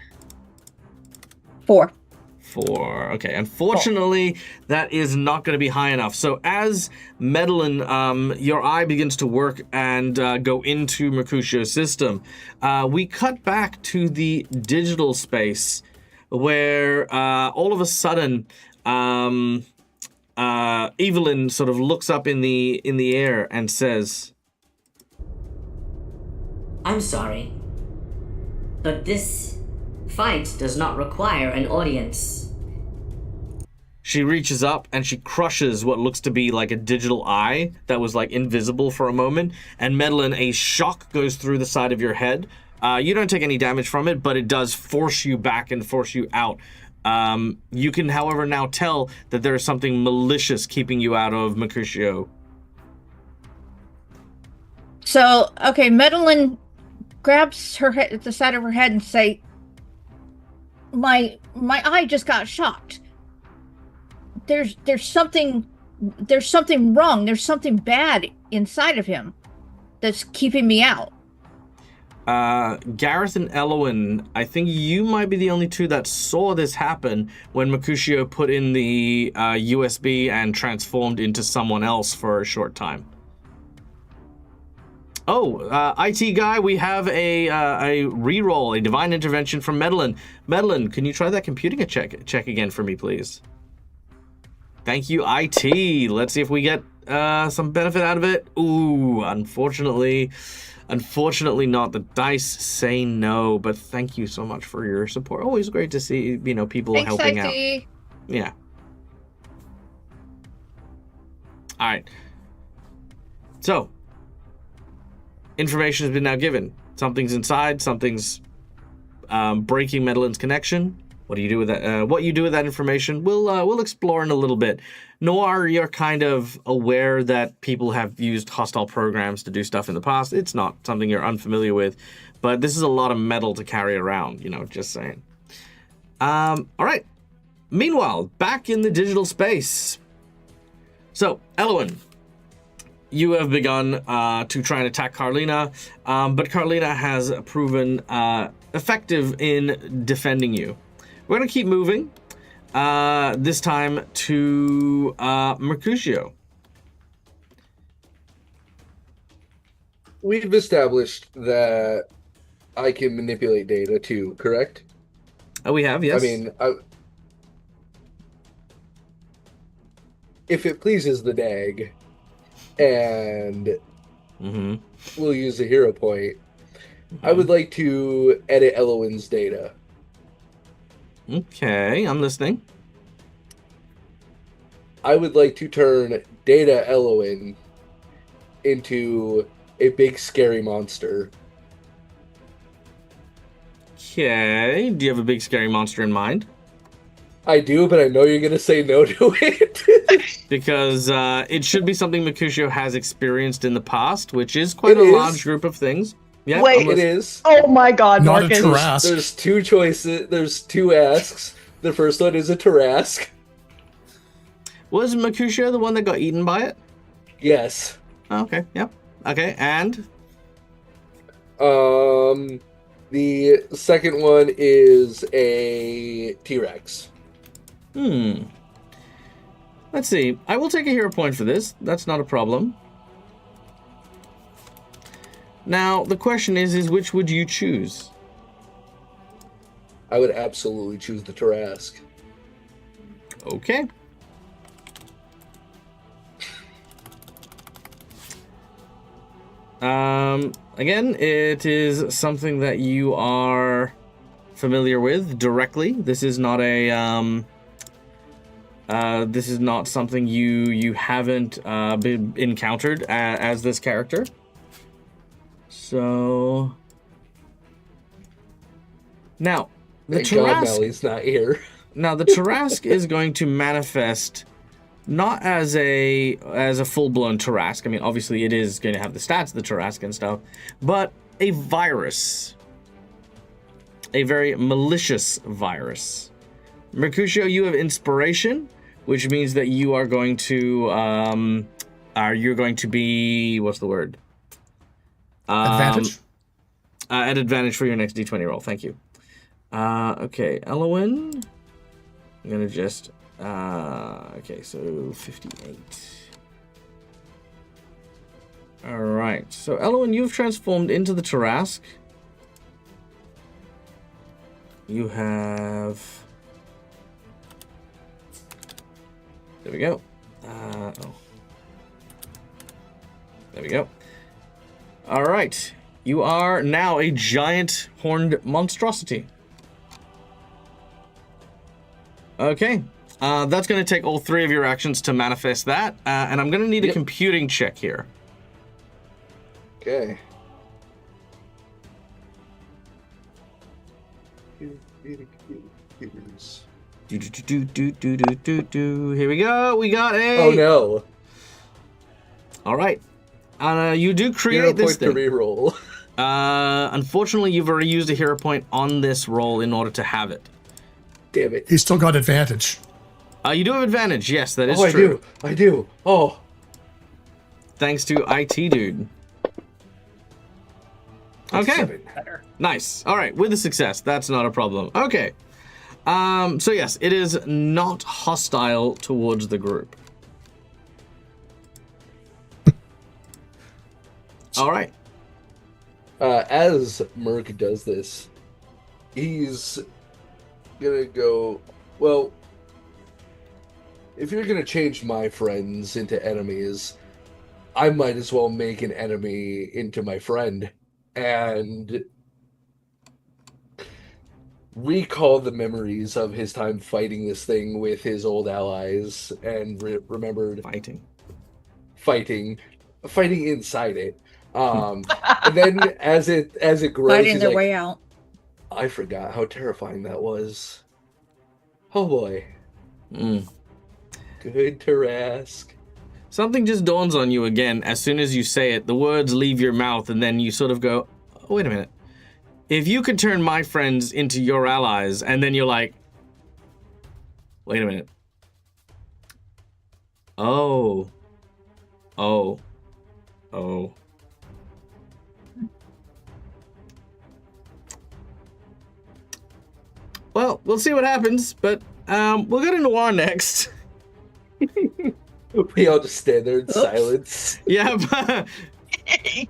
4. 4. Okay. Unfortunately, that is not going to be high enough. So as Medellin, your eye begins to work and go into Mercutio's system, we cut back to the digital space where all of a sudden Evelyn sort of looks up in the air and says, I'm sorry, but this fight does not require an audience. She reaches up and she crushes what looks to be like a digital eye that was like invisible for a moment. And Medellin, a shock goes through the side of your head. You don't take any damage from it, but it does force you back and force you out. You can, however, now tell that there is something malicious keeping you out of Mercutio. So, okay, Medellin grabs her head at the side of her head and say, my eye just got shocked. There's something wrong. There's something bad inside of him that's keeping me out. Gareth and Elwyn, I think you might be the only two that saw this happen when Mercutio put in the USB and transformed into someone else for a short time. Oh, IT guy, we have a reroll, a divine intervention from Medellin. Medellin, can you try that computing check again for me, please? Thank you, IT. Let's see if we get some benefit out of it. Ooh, unfortunately not. The dice say no, but thank you so much for your support. Always great to see, people Thanks, helping IT. out. Yeah. All right. So, information has been now given. Something's inside. Something's breaking Medellin's connection. What do you do with that? What you do with that information, we'll explore in a little bit. Noir, you're kind of aware that people have used hostile programs to do stuff in the past. It's not something you're unfamiliar with, but this is a lot of metal to carry around. Just saying. All right. Meanwhile, back in the digital space. So, Elwyn, you have begun to try and attack Carlina, but Carlina has proven effective in defending you. We're going to keep moving, this time to Mercutio. We've established that I can manipulate data too, correct? We have, yes. I mean, if it pleases the DAG, and we'll use a hero point, I would like to edit Elowin's data. Okay, I'm listening. I would like to turn Data Elowin into a big scary monster. Okay, do you have a big scary monster in mind? I do, but I know you're going to say no to it. Because it should be something Mercutio has experienced in the past, which is quite a large group of things. Yeah, Wait, it is. Oh my God, Not Marcus. a Tarrasque. There's two choices. There's two asks. The first one is a Tarrasque. Was Mercutio the one that got eaten by it? Yes. Oh, okay, yep. Okay, and? The second one is a T-Rex. Let's see. I will take a hero point for this. That's not a problem. Now, the question is which would you choose? I would absolutely choose the Tarrasque. Okay. Again, it is something that you are familiar with directly. This is not a this is not something you haven't been encountered as this character. So now the Thank God Tarrasque. Melly's not here. Now the Tarrasque is going to manifest not as a full-blown Tarrasque. I mean, obviously it is going to have the stats of the Tarrasque and stuff, but a virus. A very malicious virus. Mercutio, you have inspiration, which means that you are going to you're going to be, what's the word? Advantage? At advantage for your next d20 roll. Thank you. Okay, Elowin. I'm gonna just okay, so 58. All right, so Elowin, you've transformed into the Tarrasque. You have. There we go. There we go. All right, you are now a giant horned monstrosity. Okay, that's going to take all three of your actions to manifest that, and I'm going to need a computing check here. Okay. Here we go. We got a. Oh no! All right. You do Hero create this point to thing. reroll. Unfortunately, you've already used a hero point on this roll in order to have it. Damn it! He's still got advantage. You do have advantage. Yes, that is Oh, true. I do. Oh, Thanks to IT dude. Okay. 7. Nice. All right, with a success, that's not a problem. Okay. So yes, it is not hostile towards the group. All right. As Merc does this, he's gonna go, well, if you're gonna change my friends into enemies, I might as well make an enemy into my friend and recall the memories of his time fighting this thing with his old allies and remembered fighting inside it. And then as it grows, Fighting he's their like, way out. I forgot how terrifying that was. Oh boy. Mm. Good Tarask. Something just dawns on you again as soon as you say it. The words leave your mouth, and then you sort of go, oh, wait a minute. If you could turn my friends into your allies, and then you're like, wait a minute. Oh. Oh. Oh. Well, we'll see what happens, but we'll go to Noir next. We all just stand there in silence. Yeah.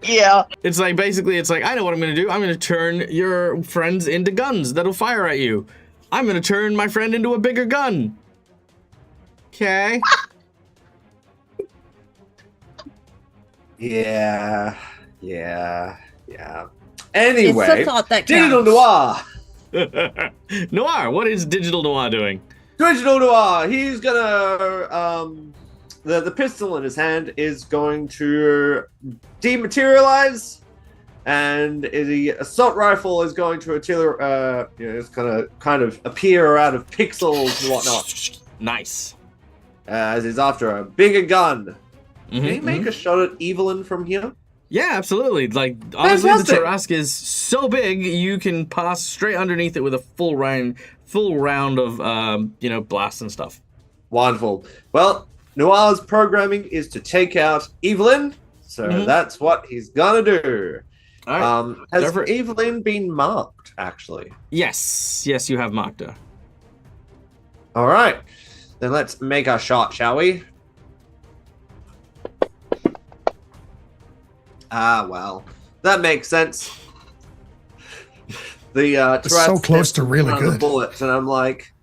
Yeah. It's like, basically, it's like, I know what I'm going to do. I'm going to turn your friends into guns that'll fire at you. I'm going to turn my friend into a bigger gun. Okay. Yeah. Anyway, It's the thought that Digital counts. Noir. Noir, what is Digital Noir doing? Digital Noir. He's gonna the pistol in his hand is going to dematerialize, and the assault rifle is going to it's gonna kind of appear out of pixels and whatnot. Nice. As he's after a bigger gun. Mhm, Can he make a shot at Evelyn from here? Yeah, absolutely. Like, honestly, Fantastic. the Tarask is so big, you can pass straight underneath it with a full round of, blasts and stuff. Wonderful. Well, Noir's programming is to take out Evelyn, so that's what he's gonna do. All right. Has Go for it. Evelyn been marked, actually? Yes, you have marked her. All right. Then let's make our shot, shall we? Ah, well, that makes sense. The It's so Tarask close to really on the good. bullets, and I'm like,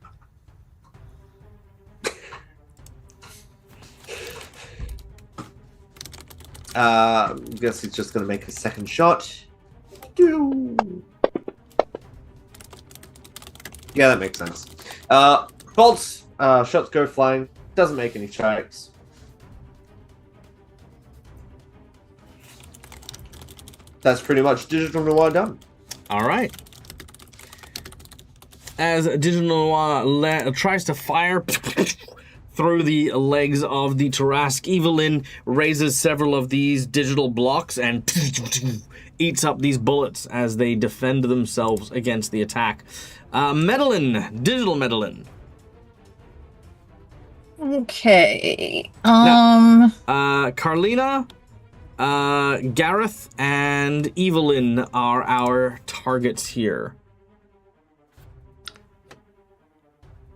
guess he's just gonna make a second shot. Yeah, that makes sense. Bolts, shots go flying. Doesn't make any strikes. That's pretty much Digital Noir done. All right. As Digital Noir tries to fire through the legs of the Tarask, Evelyn raises several of these digital blocks and eats up these bullets as they defend themselves against the attack. Medellin, Digital Medellin. Okay. Carlina, Gareth, and Evelyn are our targets here.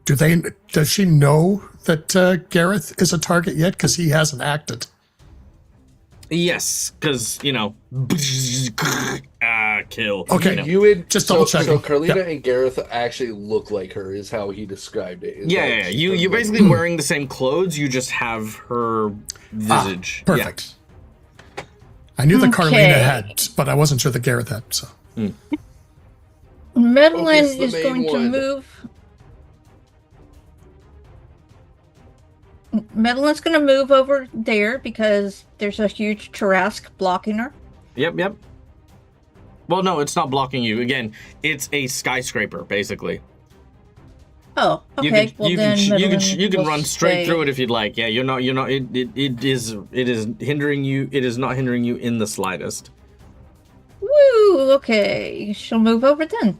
Does she know that Gareth is a target yet? Because he hasn't acted. Yes, because, kill. Okay. You would Just so, double checking. so Carlina Yeah. and Gareth actually look like her, is how he described it. Is Yeah, that yeah. she You're looks basically wearing the same clothes, you just have her visage. Perfect. I knew that Carlina Okay. had, but I wasn't sure that Gareth had. So Medellin Focus the is main going to one. move. Medellin's going to move over there because there's a huge Tarask blocking her. Yep. Well, no, it's not blocking you. Again, it's a skyscraper, basically. Oh, okay. You can run straight through it if you'd like. Yeah, you're not. It is hindering you. It is not hindering you in the slightest. Woo! Okay, she'll move over then,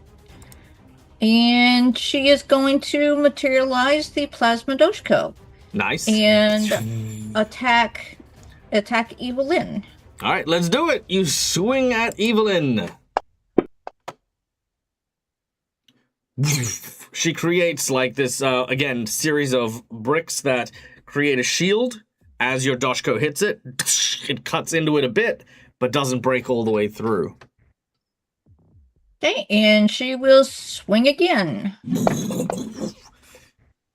and she is going to materialize the Plasma Doshko Nice. and attack Evelyn. All right, let's do it. You swing at Evelyn. She creates like this, again, series of bricks that create a shield. As your Doshko hits it, it cuts into it a bit, but doesn't break all the way through. Okay, and she will swing again.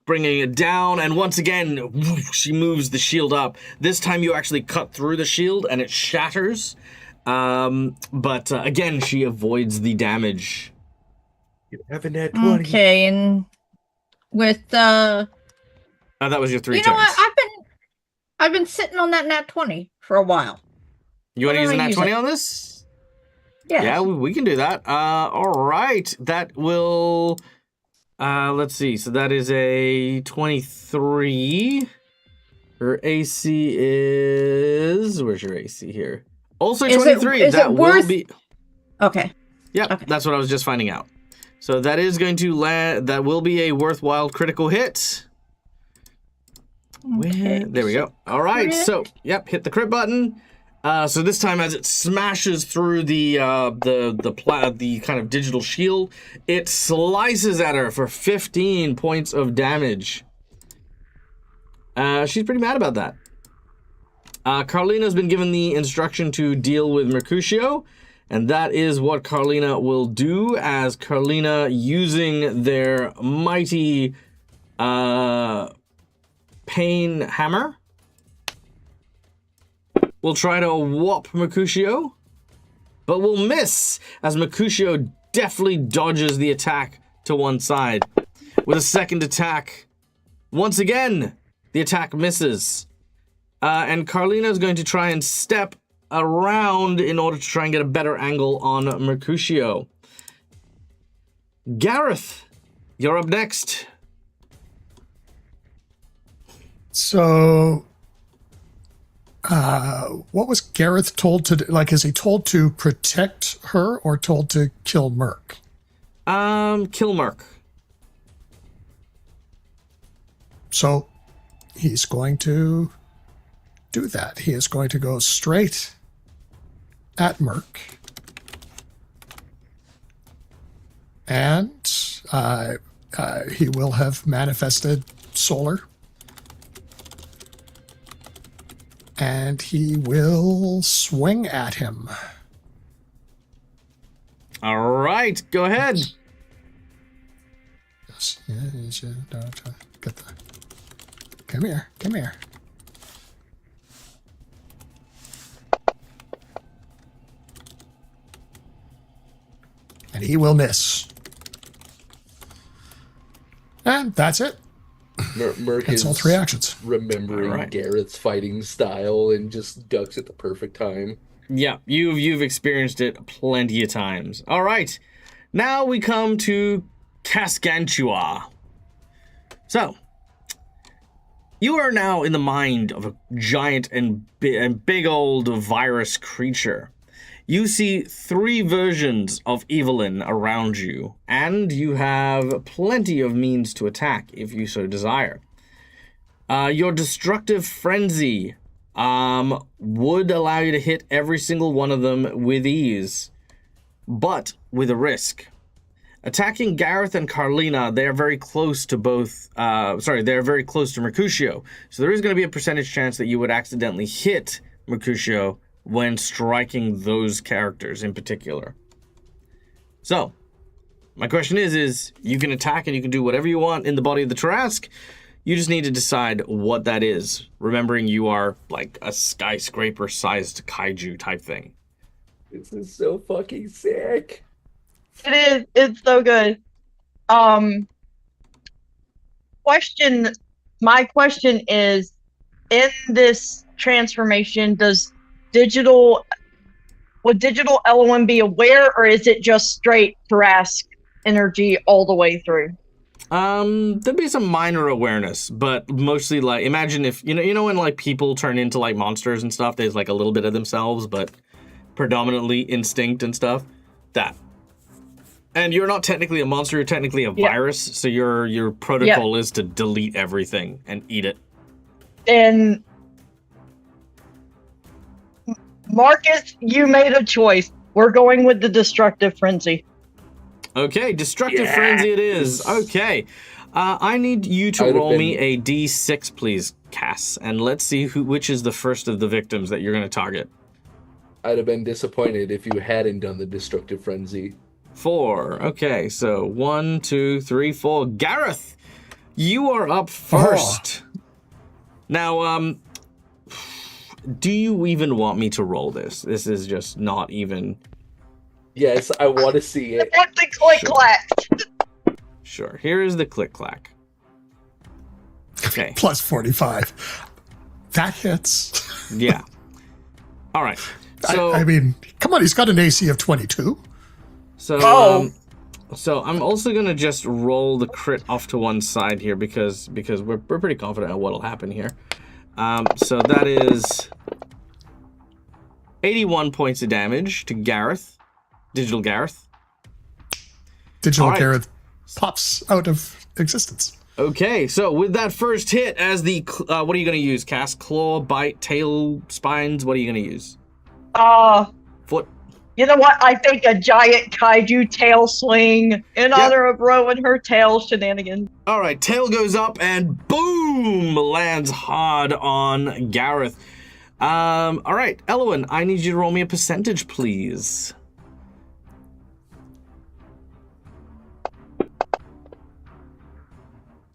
Bringing it down, and once again, she moves the shield up. This time you actually cut through the shield, and it shatters. But again, she avoids the damage. You have a net 20. Okay, and with That was your 3 you know turns. what? I've been sitting on that nat 20 for a while. You want to Why use a don't I nat use 20 it? on this? Yes. Yeah, we can do that. All right. That will Let's see. So that is a 23. Her AC is... Where's your AC here? Also Is 23. it That will worth- be... Okay. Yep, Okay. that's what I was just finding out. So that is going to land... That will be a worthwhile critical hit. Okay, There we go. All right, crit. so, yep, hit the crit button. So this time, as it smashes through the kind of digital shield, it slices at her for 15 points of damage. She's pretty mad about that. Carlina's been given the instruction to deal with Mercutio, and that is what Carlina will do, as Carlina, using their mighty pain hammer, will try to whop Mercutio, but will miss, as Mercutio deftly dodges the attack to one side. With a second attack, once again, the attack misses. And Carlina is going to try and step around in order to try and get a better angle on Mercutio. Gareth, you're up next. So, what was Gareth told to do? Like, is he told to protect her or told to kill Merc? Kill Merc. So, he's going to do that. He is going to go straight at Merc. And he will have manifested Solar. And he will swing at him. All right, go ahead. Yes, get the... Come here, come here. And he will miss. And that's it. Merc That's is all 3 actions. remembering All right. Garrett's fighting style and just ducks at the perfect time. Yeah, you've experienced it plenty of times. All right, now we come to Cascantua. So, you are now in the mind of a giant and big old virus creature. You see 3 versions of Evelyn around you, and you have plenty of means to attack if you so desire. Your destructive frenzy would allow you to hit every single one of them with ease, but with a risk. Attacking Gareth and Carlina, they are very close to both, they're very close to Mercutio, so there is going to be a percentage chance that you would accidentally hit Mercutio when striking those characters in particular. So, my question is you can attack and you can do whatever you want in the body of the Tarrasque. You just need to decide what that is, remembering you are like a skyscraper-sized kaiju type thing. This is so fucking sick. It is. It's so good. My question is, in this transformation, would digital LOM be aware, or is it just straight Tarrasque energy all the way through? There'd be some minor awareness, but mostly like, imagine if, you know when like people turn into like monsters and stuff, there's like a little bit of themselves, but predominantly instinct and stuff, that. And you're not technically a monster, you're technically a virus, so your protocol is to delete everything and eat it. And Marcus, you made a choice. We're going with the destructive frenzy. Okay, destructive frenzy it is. Okay. I need you to roll me a d6, please, Cass, and let's see which is the first of the victims that you're going to target. I'd have been disappointed if you hadn't done the destructive frenzy. 4. Okay, so 1, 2, 3, 4. Gareth, you are up first. Now, do you even want me to roll this? This is just not even... Yes, I want to see it. I want the click-clack. Sure, here is the click-clack. Okay. Plus 45. That hits. Yeah. All right. So, I mean, come on, he's got an AC of 22. So, So I'm also gonna just roll the crit off to one side here because we're pretty confident on what'll happen here. So that is 81 points of damage to Gareth, Digital Gareth. Digital All right. Gareth pops out of existence. Okay, so with that first hit, as the what are you gonna use? Cast claw, bite, tail, spines. What are you gonna use? Foot. You know what? I think a giant kaiju tail sling in honor of Ro and her tail shenanigans. All right, tail goes up and boom, lands hard on Gareth. All right, Elwyn, I need you to roll me a percentage, please.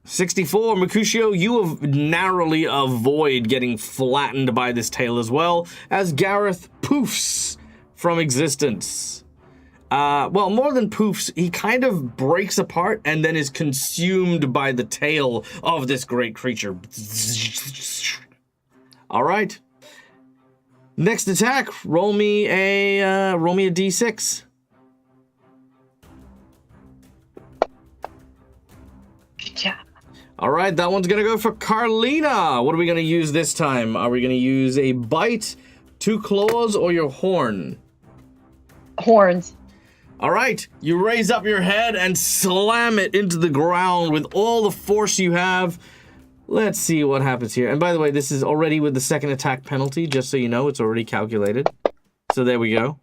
$64. Mercutio, you have narrowly avoid getting flattened by this tail as well, as Gareth poofs from existence. Well, more than poofs, he kind of breaks apart and then is consumed by the tail of this great creature. All right. Next attack, roll me a d6. Good job. All right, that one's gonna go for Carlina. What are we gonna use this time? Are we gonna use a bite, 2 claws, or your horn? Horns. All right, you raise up your head and slam it into the ground with all the force you have. Let's see what happens here. And by the way, this is already with the second attack penalty, just so you know, it's already calculated. So there we go.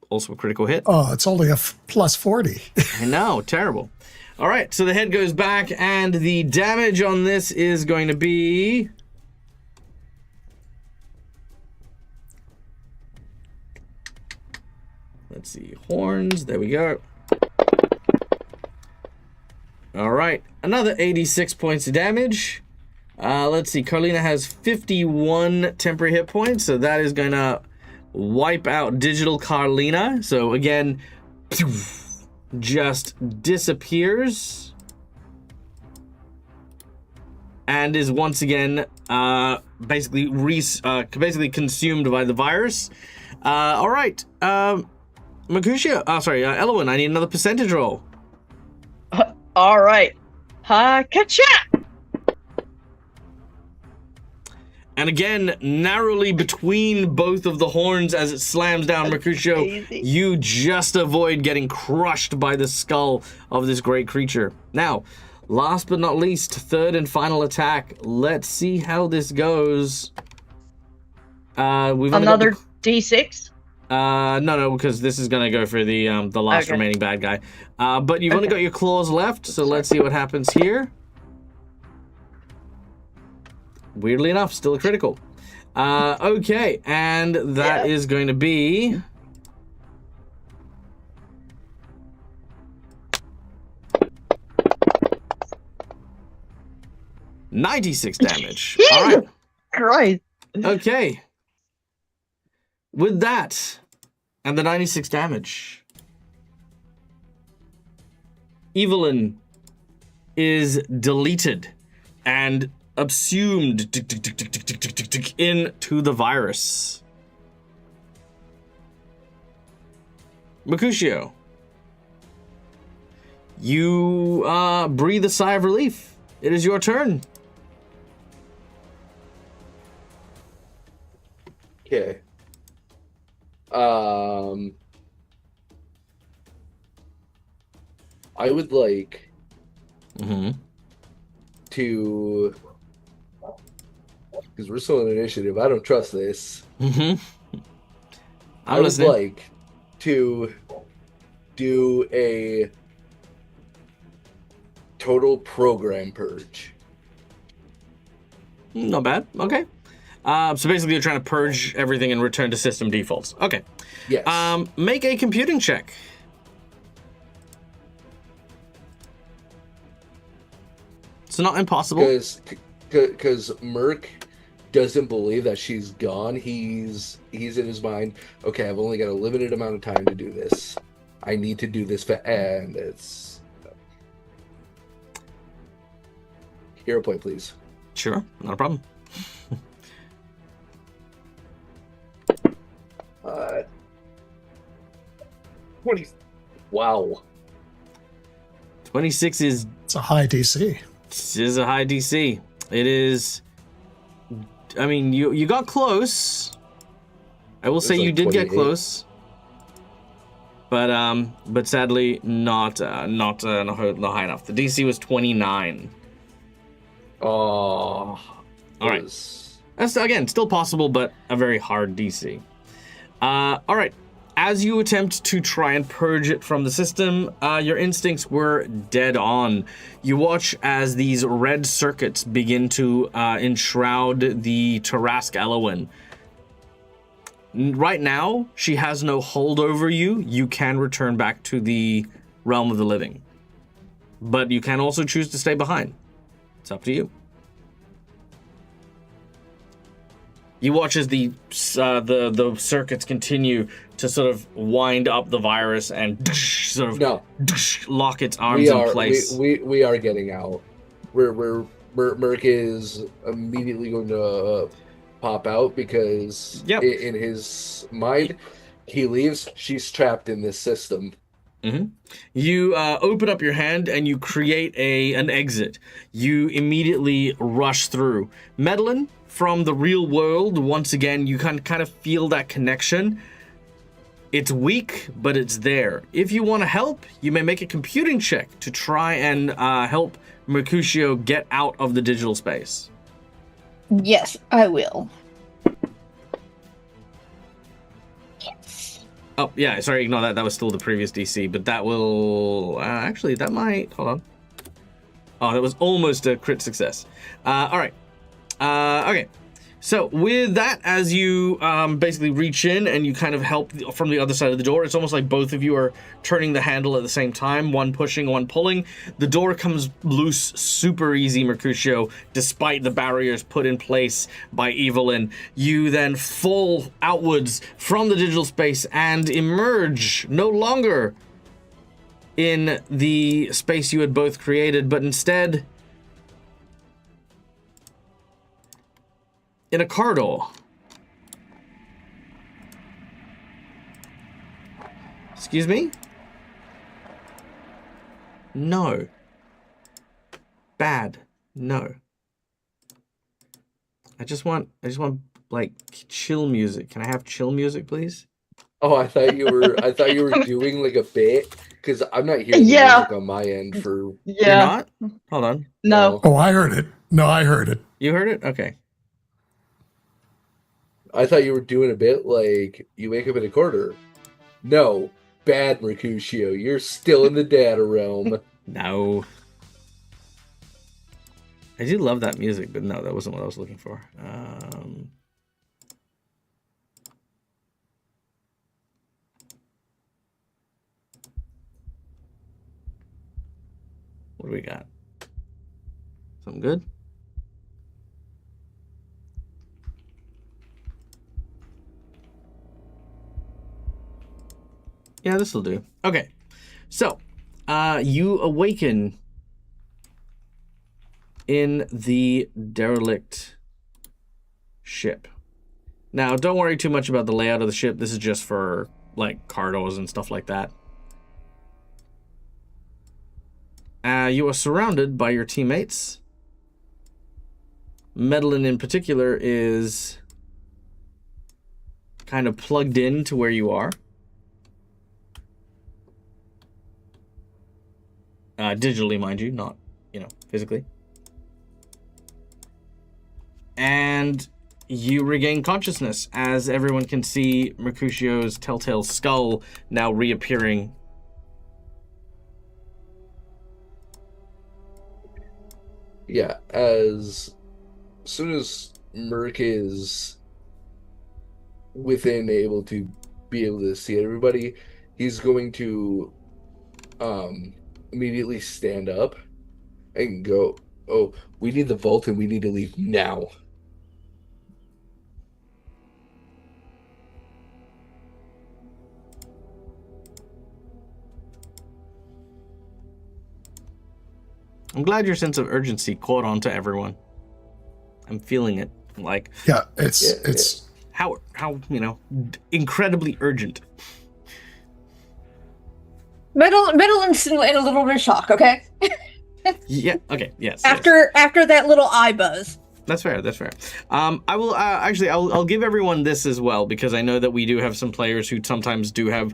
Also a critical hit. Oh, it's only a plus 40. I know, terrible. All right, so the head goes back, and the damage on this is going to be... Let's see, horns, there we go. All right, another 86 points of damage. Let's see, Carlina has 51 temporary hit points, so that is going to wipe out Digital Carlina. So again, just disappears. And is once again basically consumed by the virus. All right, Mercutio, Elwyn, I need another percentage roll. All right. Ka-cha! And again, narrowly between both of the horns as it slams down Mercutio, you just avoid getting crushed by the skull of this great creature. Now, last but not least, third and final attack. Let's see how this goes. We've Another D6? No, because this is gonna go for the last remaining bad guy. But you've only got your claws left, so let's see what happens here. Weirdly enough, still a critical. Okay, and that is going to be... $96 damage. All right. Christ. Okay. With that, and the 96 damage, Evelyn is deleted and subsumed into the virus. Mercutio, you breathe a sigh of relief. It is your turn. Okay. I would like to, because we're still in initiative, I don't trust this. I would like to do a total program purge. Not bad. Okay. So basically you're trying to purge everything and return to system defaults. Okay. Yes. Make a computing check. It's not impossible. Because Merc doesn't believe that she's gone. He's in his mind, okay, I've only got a limited amount of time to do this. I need to do this and it's... Hero point, please. Sure, not a problem. 20. Wow. 26 is It's a high DC. a high DC. It is. I mean, you got close. I will say like you did get 28. close, but sadly not high enough. The DC was 29. Oh. All right. That's again still possible, but a very hard DC. All right. As you attempt to try and purge it from the system, your instincts were dead on. You watch as these red circuits begin to enshroud the Tarask Elowin. Right now, she has no hold over you. You can return back to the realm of the living. But you can also choose to stay behind. It's up to you. You watch as the circuits continue to sort of wind up the virus and sort of lock its arms in place. We are getting out. Merc is immediately going to pop out because in his mind, he leaves. She's trapped in this system. Mm-hmm. You open up your hand and you create an exit. You immediately rush through. Medellin, from the real world, once again, you kind of feel that connection. It's weak, but it's there. If you want to help, you may make a computing check to try and help Mercutio get out of the digital space. Yes, I will. Yes. Oh, yeah, sorry, ignore that. That was still the previous DC, but that will... actually, that might... Hold on. Oh, that was almost a crit success. All right. Okay. So with that, as you basically reach in and you kind of help from the other side of the door, it's almost like both of you are turning the handle at the same time, one pushing, one pulling. The door comes loose super easy, Mercutio, despite the barriers put in place by Evelyn. You then fall outwards from the digital space and emerge no longer in the space you had both created, but instead in a corridor. Excuse me? No. Bad. No. I just want like chill music. Can I have chill music, please? Oh, I thought you were doing like a bit because I'm not hearing the music on my end for. You're not? Hold on. No. Oh, I heard it. No, I heard it. You heard it? Okay. I thought you were doing a bit like you wake up in a corridor. No, bad Mercutio. You're still in the data realm. No. I do love that music, but no, that wasn't what I was looking for. What do we got? Something good? Yeah, this will do. Okay, so you awaken in the derelict ship. Now, don't worry too much about the layout of the ship. This is just for, like, corridors and stuff like that. You are surrounded by your teammates. Medellin, in particular, is kind of plugged in to where you are. Digitally, mind you, not, physically. And you regain consciousness as everyone can see Mercutio's telltale skull now reappearing. Yeah, as soon as Merc is able to see everybody, he's going to immediately stand up and go, "Oh, we need the vault and we need to leave now." I'm glad your sense of urgency caught on to everyone. I'm feeling it. Like, yeah, it's how incredibly urgent. Madeleine's in a little bit of shock. Okay. Yeah. Okay. Yes. yes. After that little eye buzz. That's fair. That's fair. I will actually. I'll give everyone this as well because I know that we do have some players who sometimes do have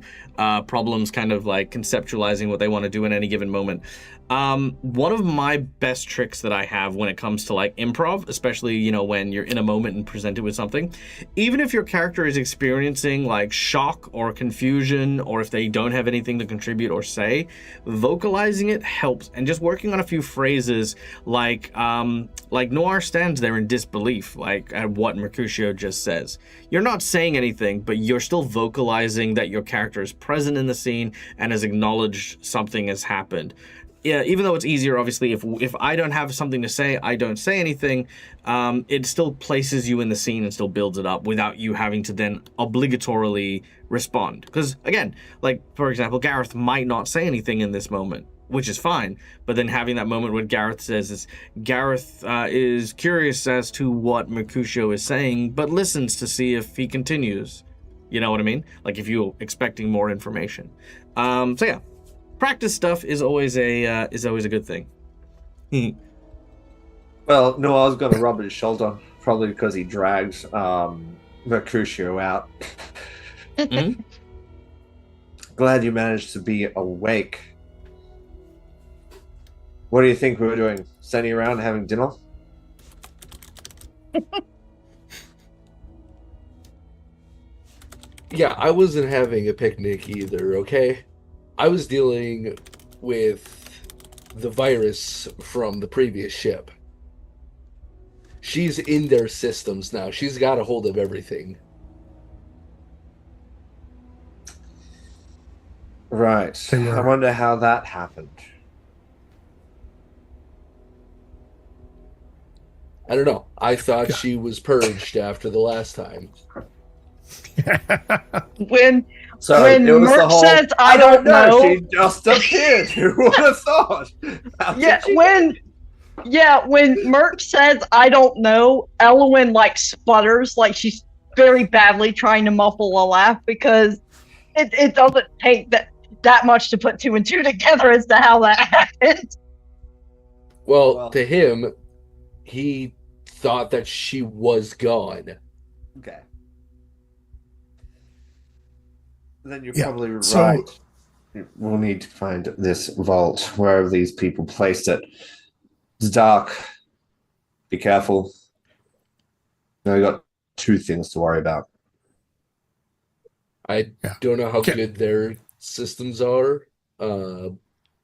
problems, kind of like conceptualizing what they want to do in any given moment. One of my best tricks that I have when it comes to like improv, especially when you're in a moment and presented with something, even if your character is experiencing like shock or confusion, or if they don't have anything to contribute or say, vocalizing it helps. And just working on a few phrases like Noir stands there in disbelief, like at what Mercutio just says. You're not saying anything, but you're still vocalizing that your character is present in the scene and has acknowledged something has happened. Yeah, even though it's easier, obviously, if I don't have something to say, I don't say anything, it still places you in the scene and still builds it up without you having to then obligatorily respond. Because, again, like, for example, Gareth might not say anything in this moment, which is fine, but then having that moment where Gareth says is, Gareth is curious as to what Mercutio is saying, but listens to see if he continues. You know what I mean? Like, if you're expecting more information. So, yeah. Practice stuff is always a good thing. Well, Noel's got to rub his shoulder, probably because he dragged Mercutio out. Mm-hmm. Glad you managed to be awake. What do you think we were doing? Standing around having dinner? Yeah, I wasn't having a picnic either, okay? I was dealing with the virus from the previous ship. She's in their systems now. She's got a hold of everything. Right. I wonder how that happened. I don't know. I thought she was purged after the last time. When So it was Merc the whole, says, I don't know. She just appeared. Who would have thought? When Merc says, I don't know, Elwyn like sputters, like she's very badly trying to muffle a laugh because it doesn't take that much to put two and two together as to how that happened. Well, to him, he thought that she was gone. Okay. Then you're Yeah, probably right. so- We'll need to find this vault, wherever these people placed it. It's dark. Be careful. Now we got two things to worry about. I don't know how good their systems are.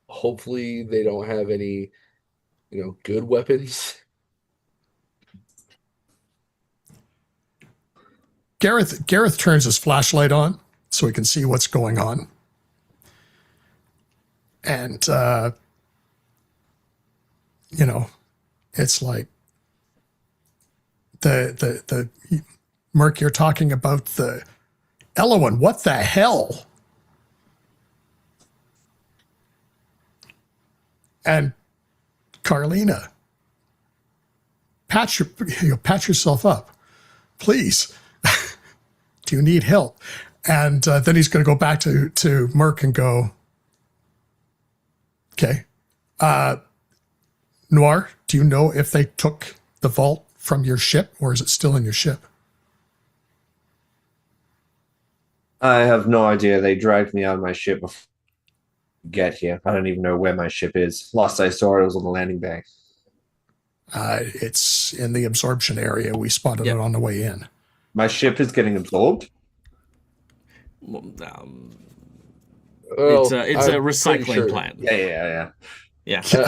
Hopefully they don't have any, good weapons. Gareth turns his flashlight on so he can see what's going on. And, it's like the Merc, you're talking about the Elwyn. What the hell? And Carlina, pat yourself up, please. Do you need help? And then he's going to go back to Merc and go, okay. Noir, do you know if they took the vault from your ship, or is it still in your ship? I have no idea. They dragged me out of my ship before I get here. I don't even know where my ship is. Last I saw it was on the landing bay. It's in the absorption area. We spotted it on the way in. My ship is getting absorbed? It's a recycling plant. Yeah.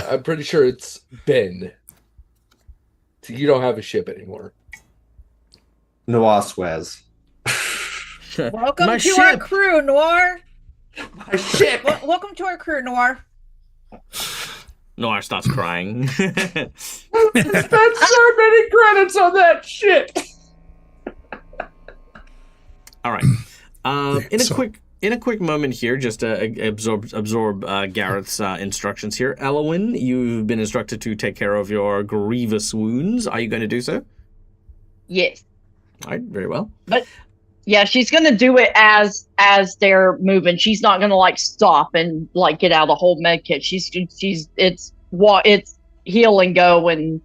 I'm pretty sure it's Ben. So you don't have a ship anymore. Noir swears. Welcome My to ship. our crew, Noir. My ship! Welcome to our crew, Noir. Noir starts crying. Spent so many credits on that shit! All right. In a quick moment here, just to absorb Gareth's instructions here. Elwyn, you've been instructed to take care of your grievous wounds. Are you going to do so? Yes. All right, very well. But Yeah, she's gonna do it as they're moving. She's not gonna like stop and like get out the whole med kit. She's it's heal and go and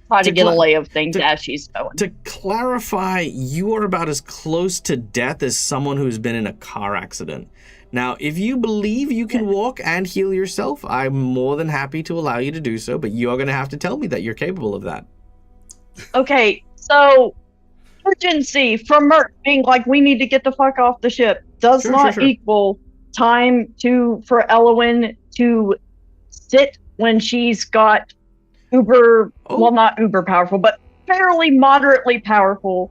try to get a lay of things as she's going. To clarify, you are about as close to death as someone who's been in a car accident. Now, if you believe you can walk and heal yourself, I'm more than happy to allow you to do so, but you are going to have to tell me that you're capable of that. Okay, so urgency from Merc being like, we need to get the fuck off the ship does not equal time for Elowin to sit when she's got well, not uber powerful, but fairly moderately powerful,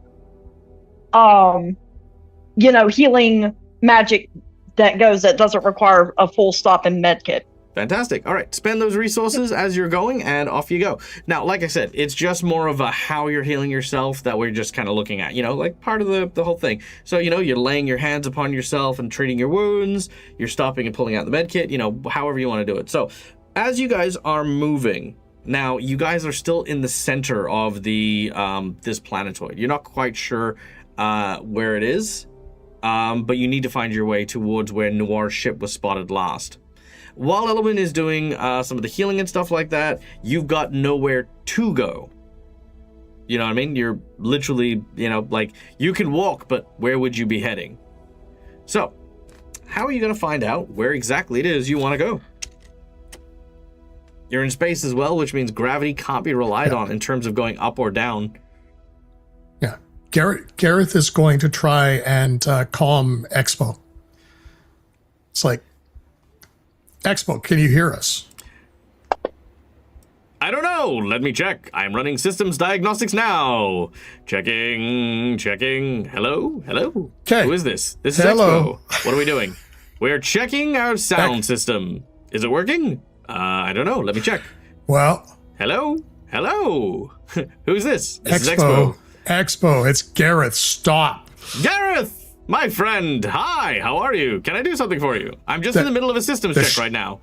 healing magic that doesn't require a full stop in medkit. Fantastic. All right, spend those resources as you're going, and off you go. Now, like I said, it's just more of a how you're healing yourself that we're just kind of looking at, like part of the whole thing. So, you're laying your hands upon yourself and treating your wounds. You're stopping and pulling out the med kit, however you want to do it. So, as you guys are moving, now you guys are still in the center of the this planetoid. You're not quite sure where it is, but you need to find your way towards where Noir's ship was spotted last. While Elwin is doing some of the healing and stuff like that, you've got nowhere to go. You know what I mean? You're literally, you can walk, but where would you be heading? So, how are you going to find out where exactly it is you want to go? You're in space as well, which means gravity can't be relied on in terms of going up or down. Yeah. Gareth is going to try and calm Expo. It's like, Expo, can you hear us? I don't know. Let me check. I'm running systems diagnostics now. Checking. Hello? Okay. Who is this? This is Expo. What are we doing? We're checking our sound system. Is it working? I don't know. Let me check. Well. Hello? Who's this? This Expo. is Expo. Expo, it's Gareth. Stop. Gareth! My friend, hi, how are you? Can I do something for you? I'm just in the middle of a systems check right now.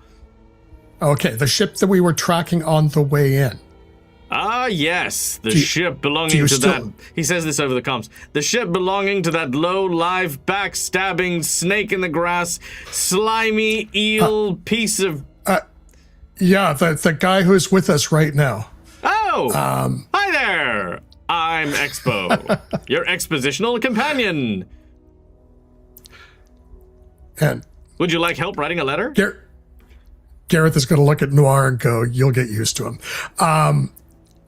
Okay, the ship that we were tracking on the way in. Ah, yes, the ship belonging to that... He says this over the comms. The ship belonging to that low, live, backstabbing, snake in the grass, slimy eel piece of... Yeah, the guy who's with us right now. Oh! Hi there! I'm Expo, your expositional companion. And would you like help writing a letter? Gareth is going to look at Noir and go, you'll get used to him.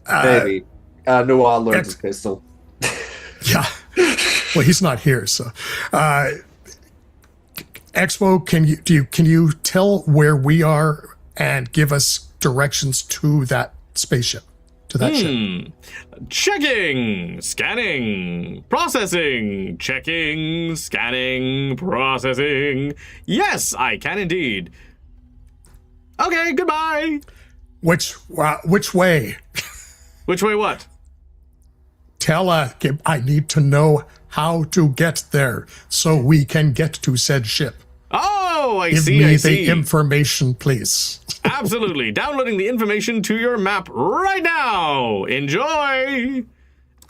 Maybe. Noir learns his pistol. Yeah. Well, he's not here, so. Expo, can you tell where we are and give us directions to that spaceship, to that ship? Checking, scanning, processing, checking, scanning, processing. Yes, I can indeed. Okay, goodbye. Which way? Which way what? Tell I need to know how to get there so we can get to said ship. Oh, I Give see, me I see. the information, please. Absolutely. Downloading the information to your map right now. Enjoy.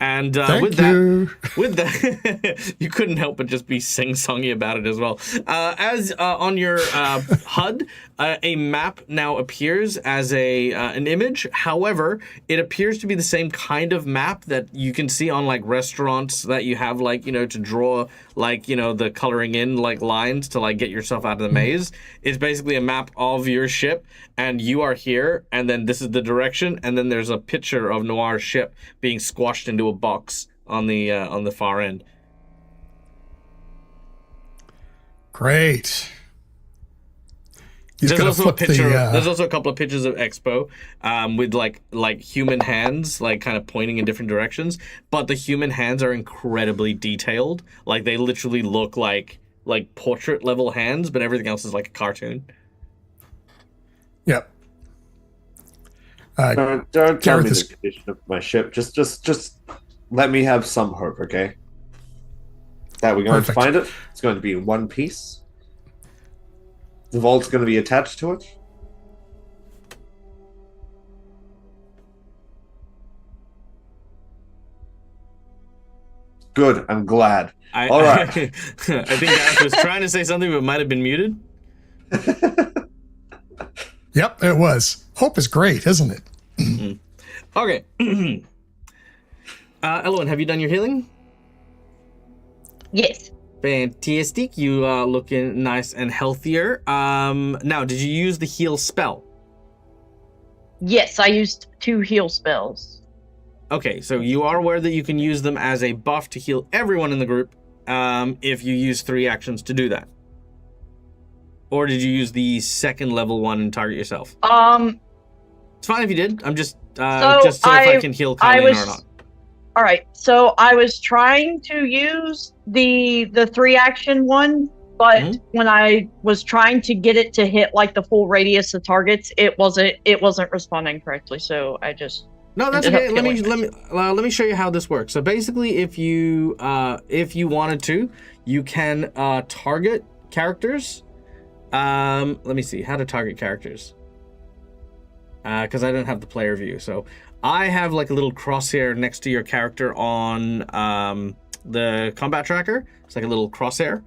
And with that, you couldn't help but just be sing-songy about it as well. As on your HUD, a map now appears as an image. However, it appears to be the same kind of map that you can see on like restaurants that you have to draw the coloring in lines to get yourself out of the maze. It's basically a map of your ship, and you are here, and then this is the direction, and then there's a picture of Noir's ship being squashed into a box on the far end. Great. There's also a picture. There's also a couple of pictures of Expo, with like human hands, kind of pointing in different directions. But the human hands are incredibly detailed. Like they literally look like portrait level hands, but everything else is like a cartoon. Yep. Don't tell me the condition of my ship. Just let me have some hope, okay? That we're going to find it. It's going to be in one piece. The vault's going to be attached to it. Good. I'm glad. All I right. think Gareth was trying to say something, but might have been muted. Yep, it was. Hope is great, isn't it? Okay. Elowen, have you done your healing? Yes. Fantastic. You are looking nice and healthier. Now, did you use the heal spell? Yes, I used 2 heal spells. Okay, so you are aware that you can use them as a buff to heal everyone in the group if you use 3 actions to do that. Or did you use the second level one and target yourself? It's fine if you did. I'm just so if I can heal Carlina or not. All right, so I was trying to use the 3 action one, but when I was trying to get it to hit like the full radius of targets, it wasn't responding correctly. So I just no, that's okay. Let me show you how this works. So basically, if you wanted to, you can target characters. Let me see how to target characters. Because I don't have the player view, so I have like a little crosshair next to your character on the combat tracker. It's like a little crosshair.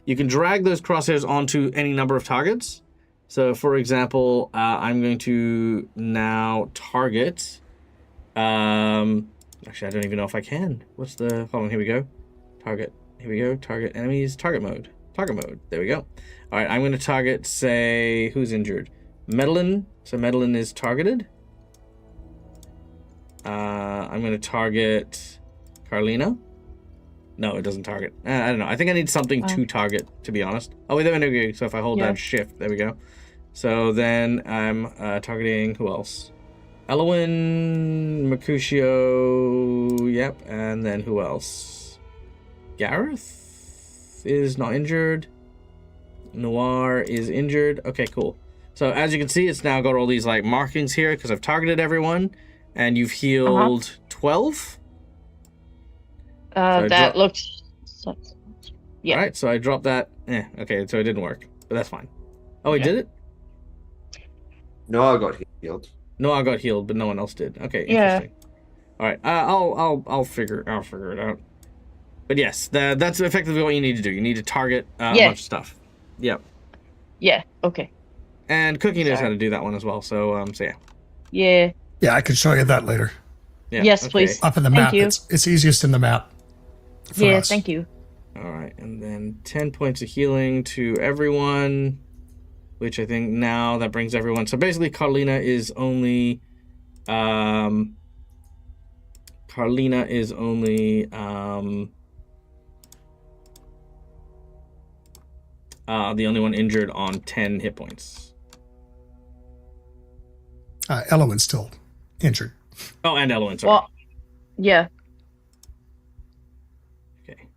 You can drag those crosshairs onto any number of targets. So, for example, I'm going to now target. Actually, I don't even know if I can. What's the? Hold on. Here we go. Target. Here we go. Target enemies. Target mode. Target mode. There we go. All right. I'm going to target. Say who's injured. Medellin. So Medellin is targeted. I'm going to target Carlina. No, it doesn't target. I don't know. I think I need something to target, to be honest. Oh, wait, there we go. So if I hold down shift, there we go. So then I'm targeting who else? Elowen, Mercutio, yep. And then who else? Gareth is not injured. Noir is injured. Okay, cool. So as you can see, it's now got all these like markings here because I've targeted everyone. And you've healed 12? That looks... Yeah. All right, so I dropped that. Okay, so it didn't work, but that's fine. Oh, it did it? No, I got healed. No, I got healed, but no one else did. Okay, Yeah. interesting. All right, I'll figure it out. But yes, that's effectively what you need to do. You need to target a bunch of stuff. Yep. Yeah. Okay. And Cookie knows how to do that one as well. So yeah. Yeah. Yeah, I can show you that later. Yeah, yes, please. Up in the Thank map. you. It's easiest in the map. Yeah, us. thank you. All right, and then 10 points of healing to everyone, which I think now that brings everyone. So basically, Carlina is only the only one injured on 10 hit points. Elowen's still injured. Oh, and Elowen, sorry. Well, yeah. Okay.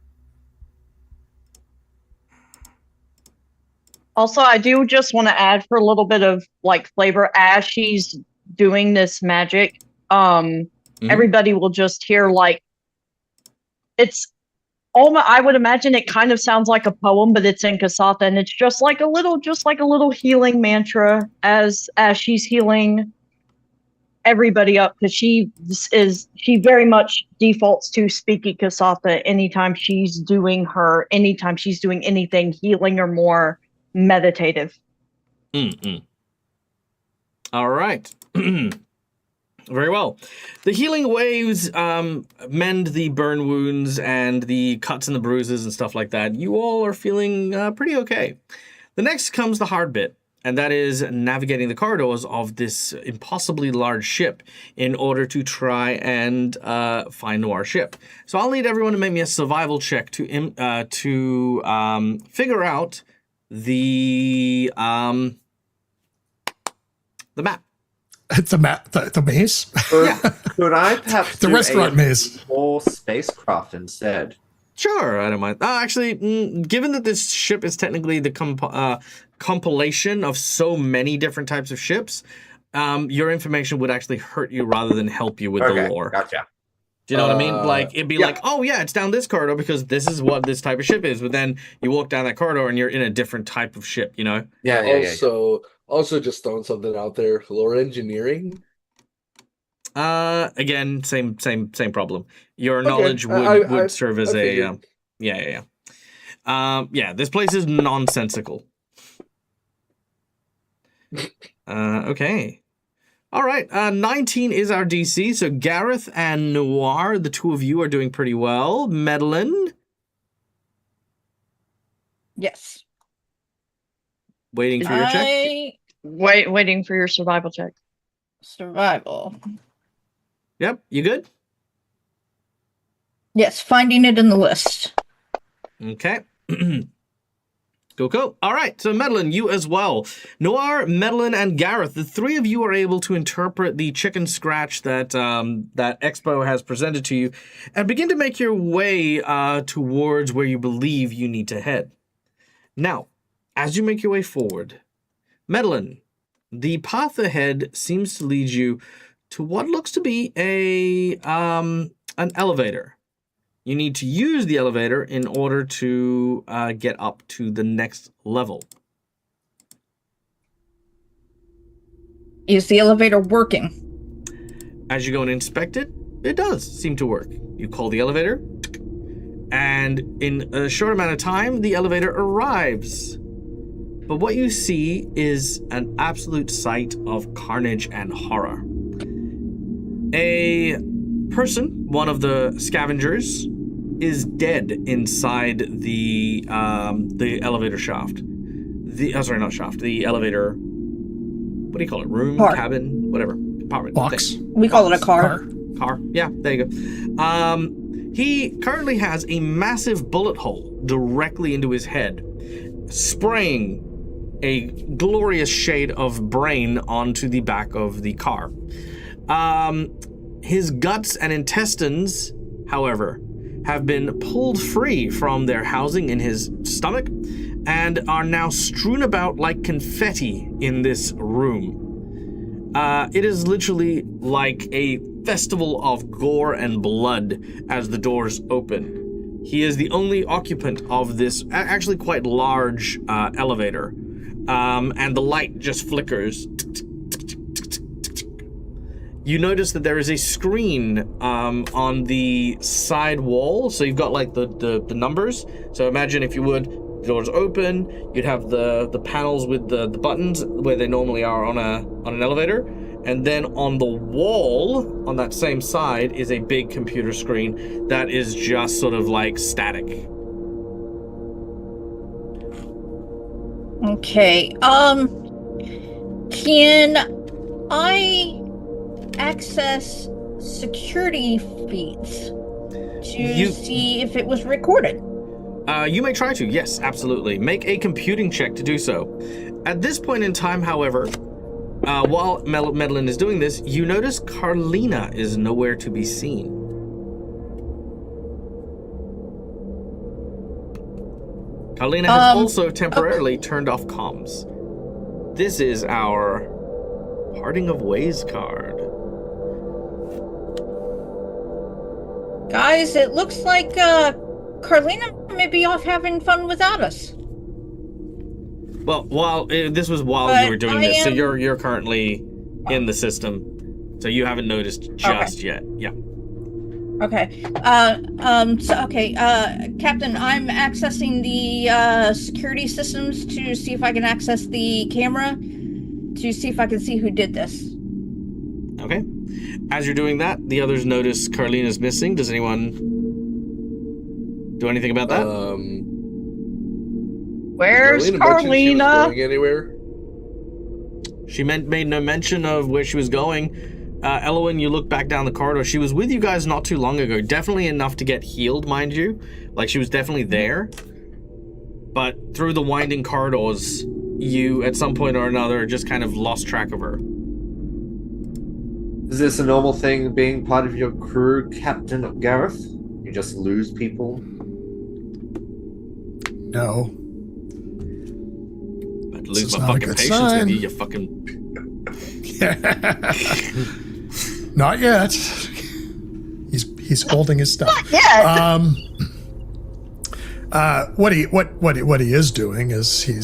Also, I do just want to add for a little bit of like flavor as she's doing this magic. Everybody will just hear like it's almost. I would imagine it kind of sounds like a poem, but it's in Kasatha, and it's just like a little healing mantra as she's healing everybody up because she very much defaults to speaking Kasatha anytime she's doing anything healing or more meditative. All right. Very well. The healing waves mend the burn wounds and the cuts and the bruises and stuff like that. You all are feeling pretty okay. The next comes the hard bit, and that is navigating the corridors of this impossibly large ship in order to try and find Noir's ship. So I'll need everyone to make me a survival check to figure out the map. The map, the maze. Could I perhaps the do restaurant maze or spacecraft instead? Sure, I don't mind. Actually, given that this ship is technically the compilation of so many different types of ships, your information would actually hurt you rather than help you with the lore. Gotcha. Do you know what I mean? Like, it'd be like, oh yeah, it's down this corridor because this is what this type of ship is. But then you walk down that corridor and you're in a different type of ship, you know? Also, just throwing something out there. Lore engineering? Again, same problem. Your Okay, knowledge I would serve as a figured. yeah. This place is nonsensical. Okay. All right. 19 is our DC. So Gareth and Noir, the two of you are doing pretty well. Madeline, Yes. waiting for your check. Waiting for your survival check. Survival. Yep. You good? Yes, finding it in the list. Okay. Cool. All right. So Madeline, you as well. Noir, Madeline, and Gareth, the three of you are able to interpret the chicken scratch that that Expo has presented to you, and begin to make your way towards where you believe you need to head. Now, as you make your way forward, Madeline, the path ahead seems to lead you to what looks to be an elevator. You need to use the elevator in order to get up to the next level. Is the elevator working? As you go and inspect it, it does seem to work. You call the elevator, and in a short amount of time, the elevator arrives. But what you see is an absolute sight of carnage and horror. A person, one of the scavengers, is dead inside the elevator shaft. The elevator. What do you call it? Room, Car. cabin, whatever, compartment. Box. We call it a car. Car. Yeah, there you go. He currently has a massive bullet hole directly into his head, spraying a glorious shade of brain onto the back of the car. His guts and intestines, however, have been pulled free from their housing in his stomach and are now strewn about like confetti in this room. It is literally like a festival of gore and blood as the doors open. He is the only occupant of this actually quite large elevator, and the light just flickers. You notice that there is a screen on the side wall. So you've got like the numbers. So imagine, if you would, the doors open, you'd have the panels with the buttons where they normally are on an elevator. And then on the wall, on that same side, is a big computer screen that is just sort of like static. Okay. Can I access security feeds to see if it was recorded? You may try to, yes, absolutely. Make a computing check to do so. At this point in time, however, while Madeline is doing this, you notice Carlina is nowhere to be seen. Carlina has also temporarily turned off comms. This is our parting of ways card. Guys, it looks like Carlina may be off having fun without us. Well, this was while you were doing this, so you're currently in the system, so you haven't noticed just yet. Yeah. Okay. Captain, I'm accessing the security systems to see if I can access the camera to see if I can see who did this. Okay. As you're doing that, the others notice Carlina's missing. Does anyone do anything about that? Where's Carlina? Going anywhere? She made no mention of where she was going. Elowen, you look back down the corridor. She was with you guys not too long ago. Definitely enough to get healed, mind you. Like, she was definitely there. But through the winding corridors, you, at some point or another, just kind of lost track of her. Is this a normal thing being part of your crew, Captain Gareth? You just lose people? No. I'd lose This is my not a fucking good patience sign. with you, you fucking... Not yet. He's holding his stuff. Yeah. What he is doing is he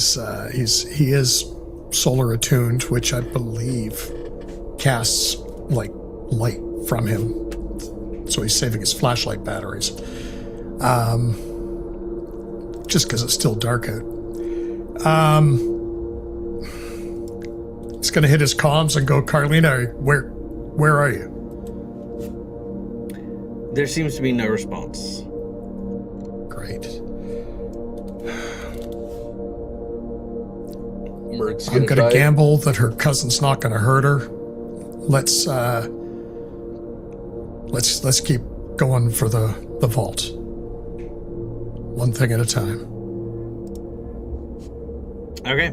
is solar attuned, which I believe casts like light from him. So he's saving his flashlight batteries. Just because it's still dark out. It's going to hit his comms and go, Carlina, where are you? There seems to be no response. Great. Merc's I'm going to die. gamble that her cousin's not going to hurt her. Let's keep going for the vault. One thing at a time. Okay.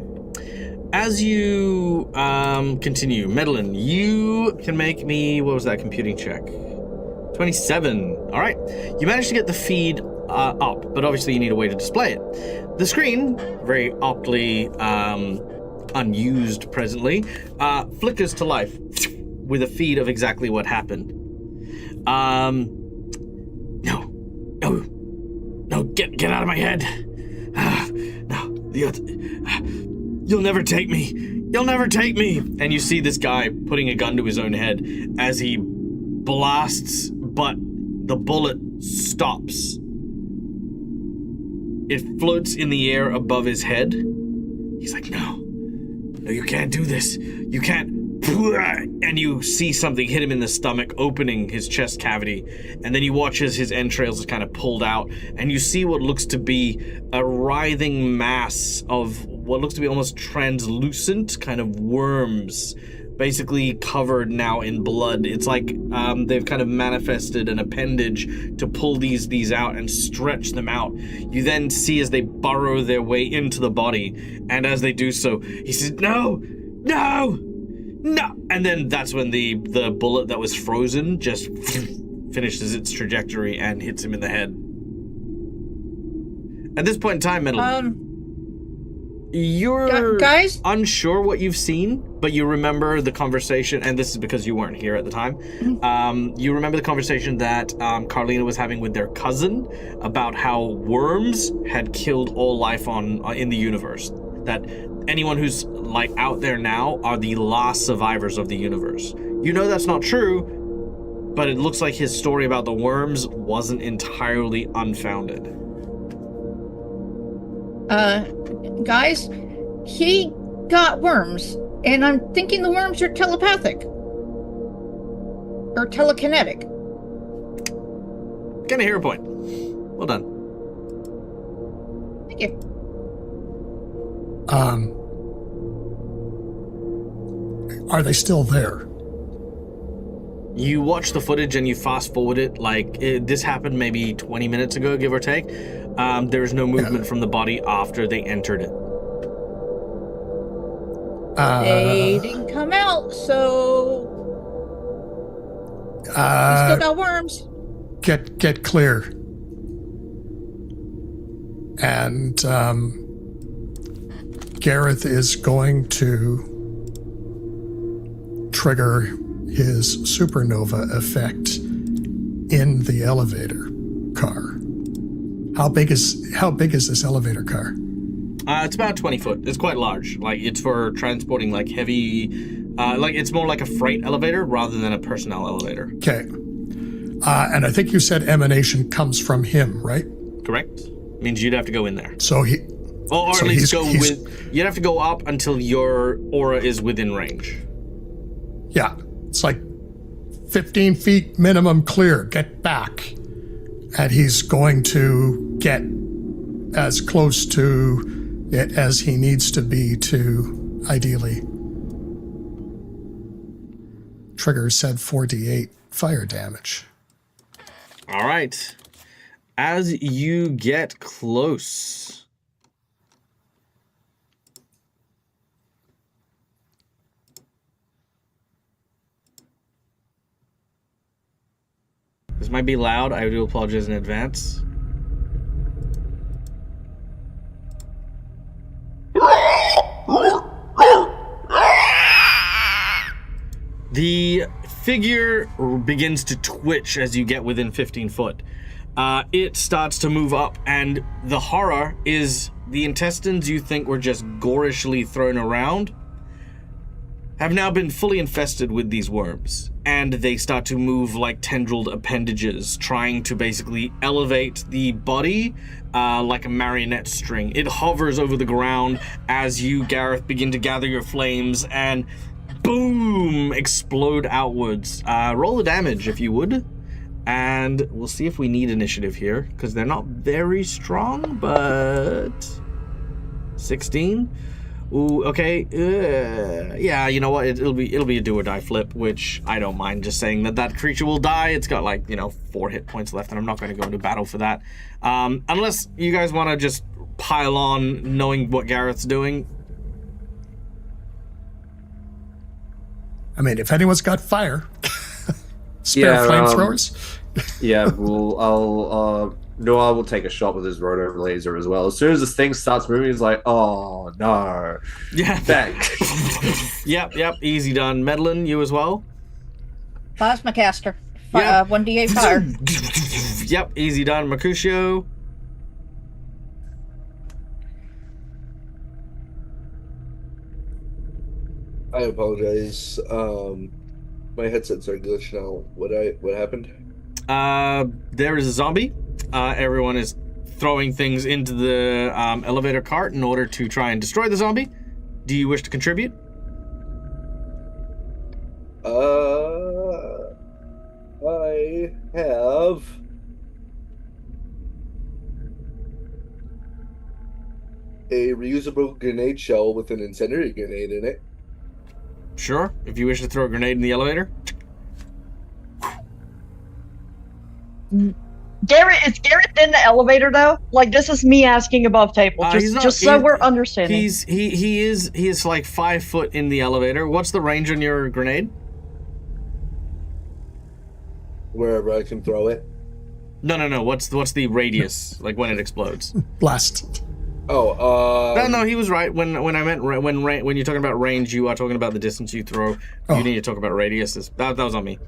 As you continue, Medellin, you can make me, what was that computing check? 27. All right. You managed to get the feed up, but obviously you need a way to display it. The screen, very aptly unused presently, flickers to life with a feed of exactly what happened. No, get out of my head. No, you'll never take me. You'll never take me. And you see this guy putting a gun to his own head as he blasts, but the bullet stops. It floats in the air above his head. He's like, no, you can't do this. You can't. And you see something hit him in the stomach, opening his chest cavity. And then you watch as his entrails are kind of pulled out. And you see what looks to be a writhing mass of what looks to be almost translucent kind of worms, basically covered now in blood. It's like they've kind of manifested an appendage to pull these out and stretch them out. You then see as they burrow their way into the body, and as they do so, he says, no! And then that's when the bullet that was frozen just finishes its trajectory and hits him in the head. At this point in time, you're guys, unsure what you've seen, but you remember the conversation, and this is because you weren't here at the time. You remember the conversation that Carlina was having with their cousin about how worms had killed all life in the universe. That anyone who's like out there now are the last survivors of the universe. You know that's not true, but it looks like his story about the worms wasn't entirely unfounded. Guys, he got worms, and I'm thinking the worms are telepathic. Or telekinetic. Kind of hero point. Well done. Thank you. Are they still there? You watch the footage and you fast forward it, this happened maybe 20 minutes ago, give or take. There's no movement from the body after they entered it. They didn't come out, so we still got worms. Get clear. And Gareth is going to trigger his supernova effect in the elevator car. How big is this elevator car? It's about 20 foot. It's quite large. It's for transporting heavy, it's more like a freight elevator rather than a personnel elevator. Okay. And I think you said emanation comes from him, right? Correct. Means you'd have to go in there. So he, or at so least he's- you'd have to go up until your aura is within range. yeah, it's like 15 feet minimum clear. Get back. And he's going to get as close to it as he needs to be to ideally trigger said 4d8 fire damage. All right. As you get close, this might be loud. I do apologize in advance. The figure begins to twitch as you get within 15 foot. It starts to move up, and the horror is the intestines you think were just gorishly thrown around have now been fully infested with these worms, and they start to move like tendrilled appendages, trying to basically elevate the body like a marionette string. It hovers over the ground as you, Gareth, begin to gather your flames and boom, explode outwards. Roll the damage if you would, and we'll see if we need initiative here, because they're not very strong, but 16. Ooh, okay. Yeah, you know what? It'll be a do or die flip, which I don't mind just saying that creature will die. It's got 4 hit points left, and I'm not going to go into battle for that. Unless you guys want to just pile on, knowing what Gareth's doing. I mean, if anyone's got fire, spare flamethrowers. Yeah, Noah will take a shot with his roto laser as well. As soon as this thing starts moving, he's like, oh no. Yeah. Back. Yep, easy done. Medlin, you as well? Plasma caster. Yeah. 1d8 fire. Yep, easy done. Mercutio. I apologize. My headsets are glitched now. What happened? There is a zombie. Everyone is throwing things into the elevator cart in order to try and destroy the zombie. Do you wish to contribute? I have a reusable grenade shell with an incendiary grenade in it. Sure. If you wish to throw a grenade in the elevator. Is Garrett in the elevator though? Like, this is me asking above table, so we're understanding. He is like 5 foot in the elevator. What's the range on your grenade? Wherever I can throw it. No. What's the radius? Like when it explodes? Blast. Oh, No, he was right. When I meant when you're talking about range, you are talking about the distance you throw. Oh. You need to talk about radius. That was on me.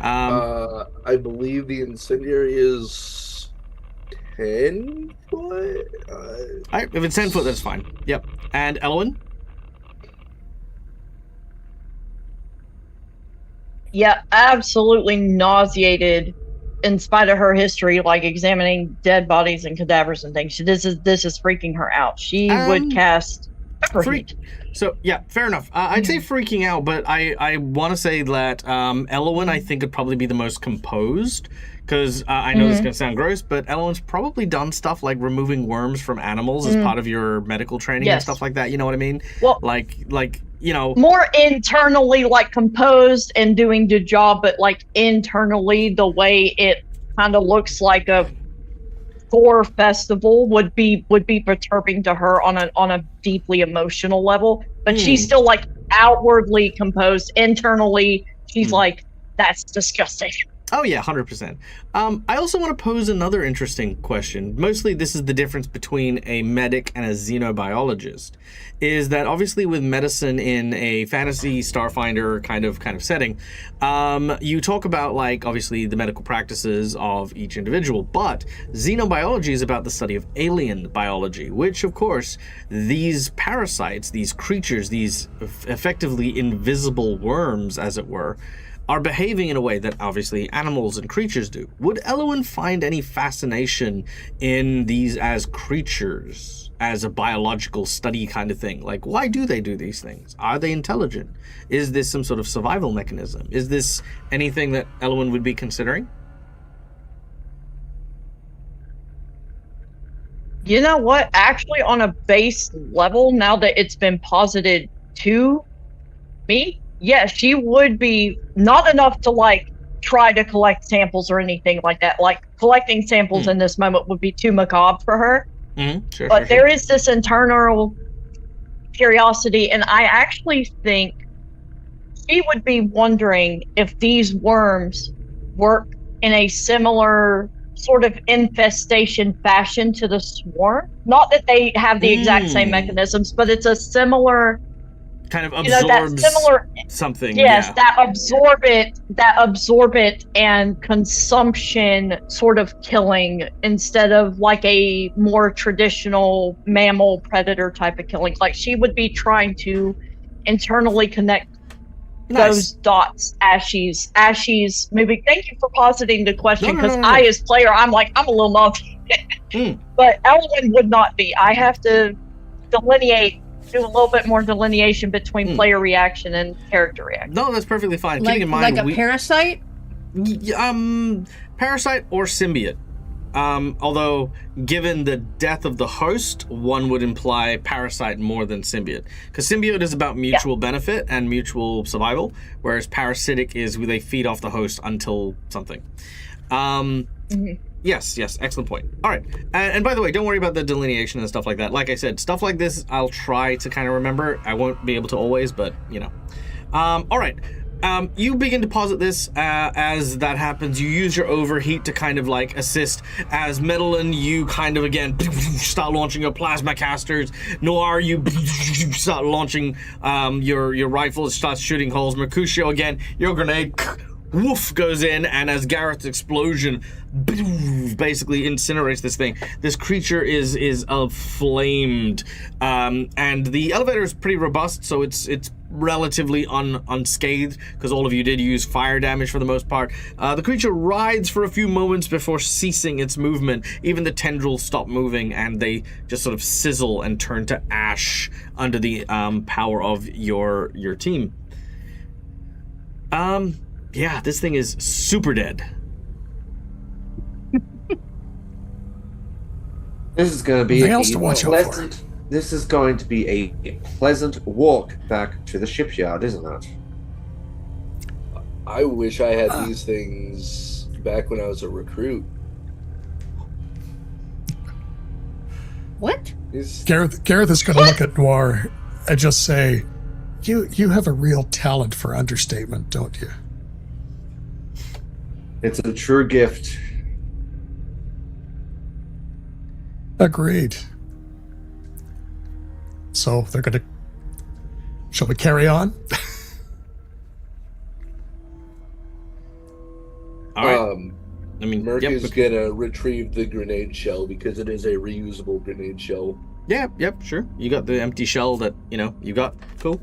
I believe the incendiary is 10 foot. Alright, if it's 10 foot, that's fine. Yep. And Elwyn? Yeah, absolutely nauseated in spite of her history, like examining dead bodies and cadavers and things. This is freaking her out. She would cast Freak. So yeah, fair enough. I'd say freaking out, but I want to say that Elwyn, I think, would probably be the most composed, because I know this is going to sound gross, but Elwyn's probably done stuff like removing worms from animals as part of your medical training and stuff like that. You know what I mean? Well, like you know, more internally like composed and doing the job, but like internally the way it kind of looks like a Thor festival would be perturbing to her on a deeply emotional level. But she's still like outwardly composed. Internally, she's like, that's disgusting. Oh yeah, 100%. I also want to pose another interesting question. Mostly this is the difference between a medic and a xenobiologist. Is that obviously with medicine in a fantasy Starfinder kind of setting, you talk about like obviously the medical practices of each individual, but xenobiology is about the study of alien biology, which of course these parasites, these creatures, these effectively invisible worms, as it were, are behaving in a way that obviously animals and creatures do. Would Elwyn find any fascination in these as creatures, as a biological study kind of thing? Like, why do they do these things? Are they intelligent? Is this some sort of survival mechanism? Is this anything that Elwyn would be considering? You know what? Actually, on a base level, now that it's been posited to me, yeah, she would be not enough to like try to collect samples or anything like that. Like collecting samples in this moment would be too macabre for her. Sure, but there is this internal curiosity, and I actually think she would be wondering if these worms work in a similar sort of infestation fashion to the swarm. Not that they have the exact same mechanisms, but it's a similar kind of absorbs something. Yes, that absorb it and consumption sort of killing instead of like a more traditional mammal predator type of killing. Like she would be trying to internally connect those dots as she's moving. Thank you for positing the question, because No. I, as player, I'm like, I'm a little naughty. But Elwyn would not be. I have to do a little bit more delineation between player reaction and character reaction. No, that's perfectly fine. Like, Keeping in mind, like a parasite? Parasite or symbiote. Although, given the death of the host, one would imply parasite more than symbiote. Because symbiote is about mutual benefit and mutual survival, whereas parasitic is where they feed off the host until something. Yes, excellent point. All right. And by the way, don't worry about the delineation and stuff like that. Like I said, stuff like this, I'll try to kind of remember. I won't be able to always, but, you know. All right. You begin to posit this. As that happens, you use your overheat to kind of like assist. As Medellin, you kind of again start launching your plasma casters. Noir, you start launching your rifles, start shooting holes. Mercutio, again, your grenade woof goes in, and as Gareth's explosion basically incinerates this thing, this creature is flamed, and the elevator is pretty robust, so it's relatively unscathed, because all of you did use fire damage for the most part. The creature rides for a few moments before ceasing its movement. Even the tendrils stop moving, and they just sort of sizzle and turn to ash under the power of your team. Yeah, this thing is super dead. This is going to be Nothing else to watch out for. This is going to be a pleasant walk back to the shipyard, isn't it? I wish I had these things back when I was a recruit. What? Gareth is going to look at Noir and just say, "You have a real talent for understatement, don't you?" It's a true gift. Agreed. So they're going to... Shall we carry on? All right. I mean, Merc is gonna retrieve the grenade shell because it is a reusable grenade shell. Yep, sure. You got the empty shell that, you got. Cool.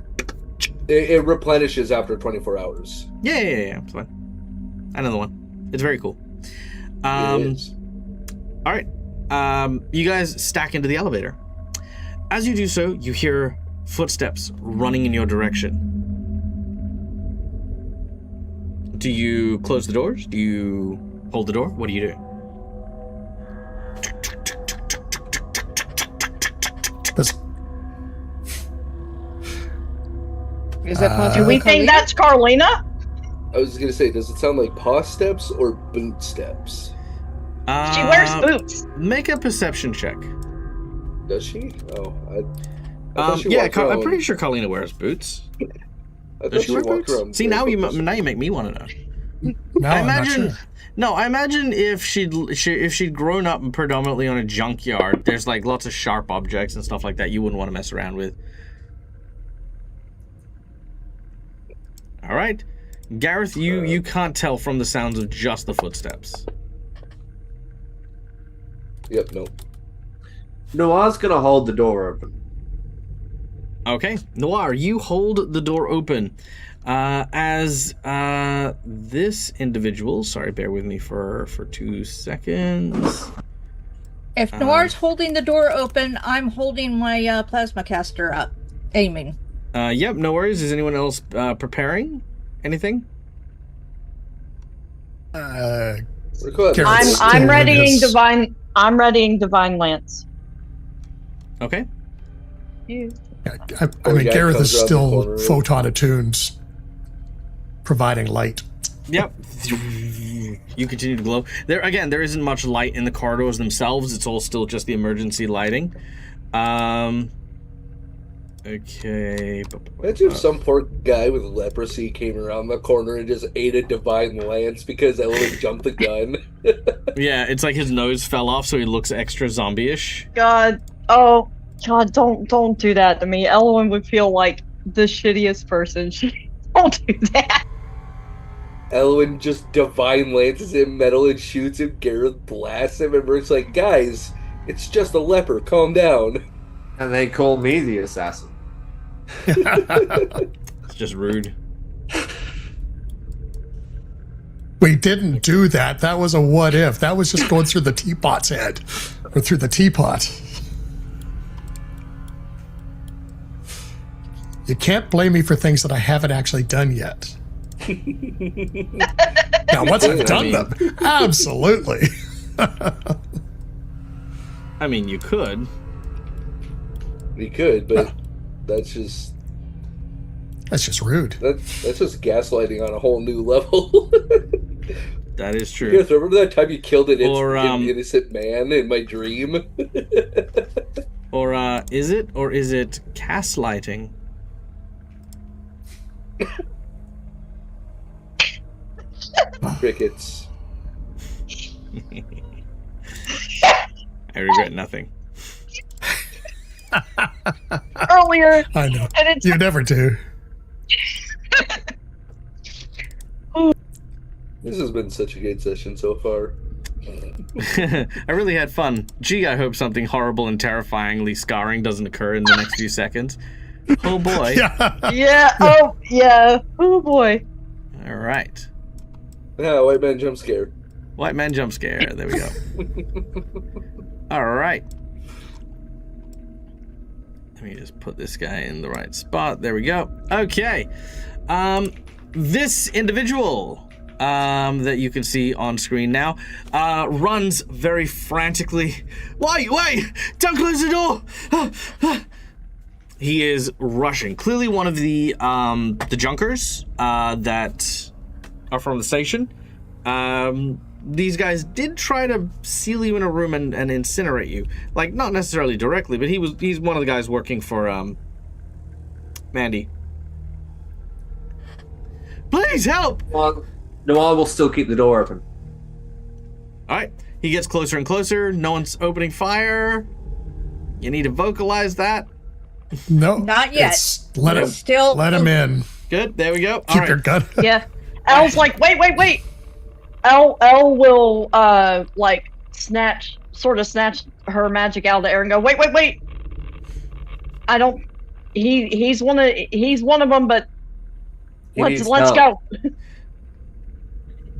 It replenishes after 24 hours. Yeah, it's fine. Another one. It's very cool. It is. All right. You guys stack into the elevator. As you do so, you hear footsteps running in your direction. Do you close the doors? Do you hold the door? What do you do? Is that possible? Do we think that's Carlina? I was gonna say, does it sound like paw steps or boot steps? She wears boots. Make a perception check. Does she? Oh, I thought she walked I'm around. pretty sure Carlina wears boots. I thought Does she wear walked boots? around See, now you barefoot. make me want to know. No, I I'm not imagine. sure. No, I imagine if she'd grown up predominantly on a junkyard, there's like lots of sharp objects and stuff like that you wouldn't want to mess around with. All right, Gareth, you can't tell from the sounds of just the footsteps. Yep, no. Noir's gonna hold the door open. Okay, Noir, you hold the door open. As this individual, sorry, bear with me for 2 seconds. If Noir's holding the door open, I'm holding my plasma caster up, aiming. Yep, no worries. Is anyone else preparing anything? We're good. Gareth's I'm still readying in his- divine. I'm readying divine lance. Okay. I mean, guy Gareth comes is around the still corner. photon attuned, providing light. Yep. You continue to glow. There isn't much light in the corridors themselves. It's all still just the emergency lighting. Okay. Imagine if some poor guy with leprosy came around the corner and just ate a divine lance because Ellen jumped the gun. Yeah, it's like his nose fell off, so he looks extra zombie-ish. God, don't do that to me. Elwyn would feel like the shittiest person. Don't do that. Elwyn just divine lances him, metal and shoots him. Gareth blasts him, and Merc's like, guys, it's just a leper. Calm down. And they call me the assassin. It's just rude. We didn't do that. That was a what if. That was just going through the teapot's head. Or through the teapot. You can't blame me for things that I haven't actually done yet. Now, once I've done them, absolutely. I mean, you could. You could, but that's just rude. that's just gaslighting on a whole new level. That is true. You guys remember that time you killed an innocent man in my dream? Or is it gaslighting? Crickets. I regret nothing. Earlier, I know. and it's You never do. This has been such a good session so far. I really had fun. Gee, I hope something horrible and terrifyingly scarring doesn't occur in the next few seconds. Oh boy. yeah. Oh yeah. Oh boy. All right. Yeah, white man jump scare. White man jump scare. There we go. All right. Let me just put this guy in the right spot. There we go. Okay. This individual that you can see on screen now runs very frantically. Wait! Don't close the door! He is rushing. Clearly one of the junkers that are from the station. These guys did try to seal you in a room and incinerate you. Like, not necessarily directly, but he's one of the guys working for Mandy. Please help! Noel will still keep the door open. Alright. He gets closer and closer. No one's opening fire. You need to vocalize that. No. Not yet. Let him in. Good. There we go. Keep your gun. Yeah. Elle's like, wait. Elle will snatch her magic out of the air and go, wait. I don't. He's one of them, but let's go.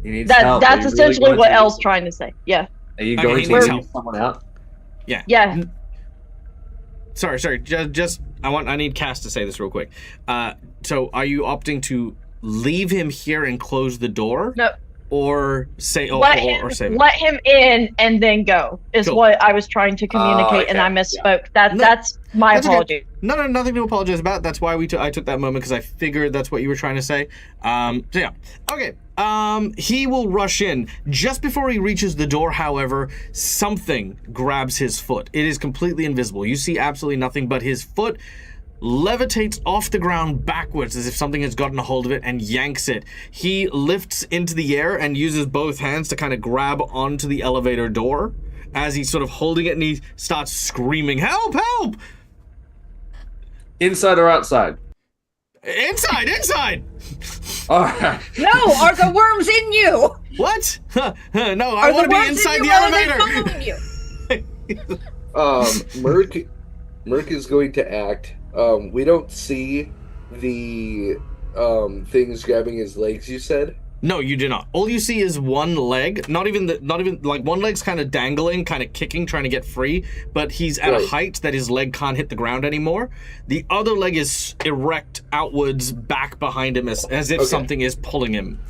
He needs help. That's essentially what Elle's trying to say. Yeah. Are you going to leave someone out? Yeah. Yeah. Sorry. Just I need Cass to say this real quick. So are you opting to leave him here and close the door? No. Or say or save him? Let him in and then go is Cool. what I was trying to communicate, and I misspoke. That's my apology. Okay. No, nothing to apologize about. That's why I took that moment, because I figured that's what you were trying to say. So yeah. Okay. He will rush in. Just before he reaches the door, however, something grabs his foot. It is completely invisible. You see absolutely nothing, but his foot levitates off the ground backwards as if something has gotten a hold of it and yanks it. He lifts into the air and uses both hands to kind of grab onto the elevator door as he's sort of holding it, and he starts screaming, "Help! Help!" Inside or outside? Inside! All right. No, are the worms in you? What? No, I want to be inside the elevator. Merc is going to act. We don't see the things grabbing his legs, you said? No, you do not. All you see is one leg. Not even like one leg's kind of dangling, kind of kicking, trying to get free, but he's at a height that his leg can't hit the ground anymore. The other leg is erect outwards back behind him as if something is pulling him.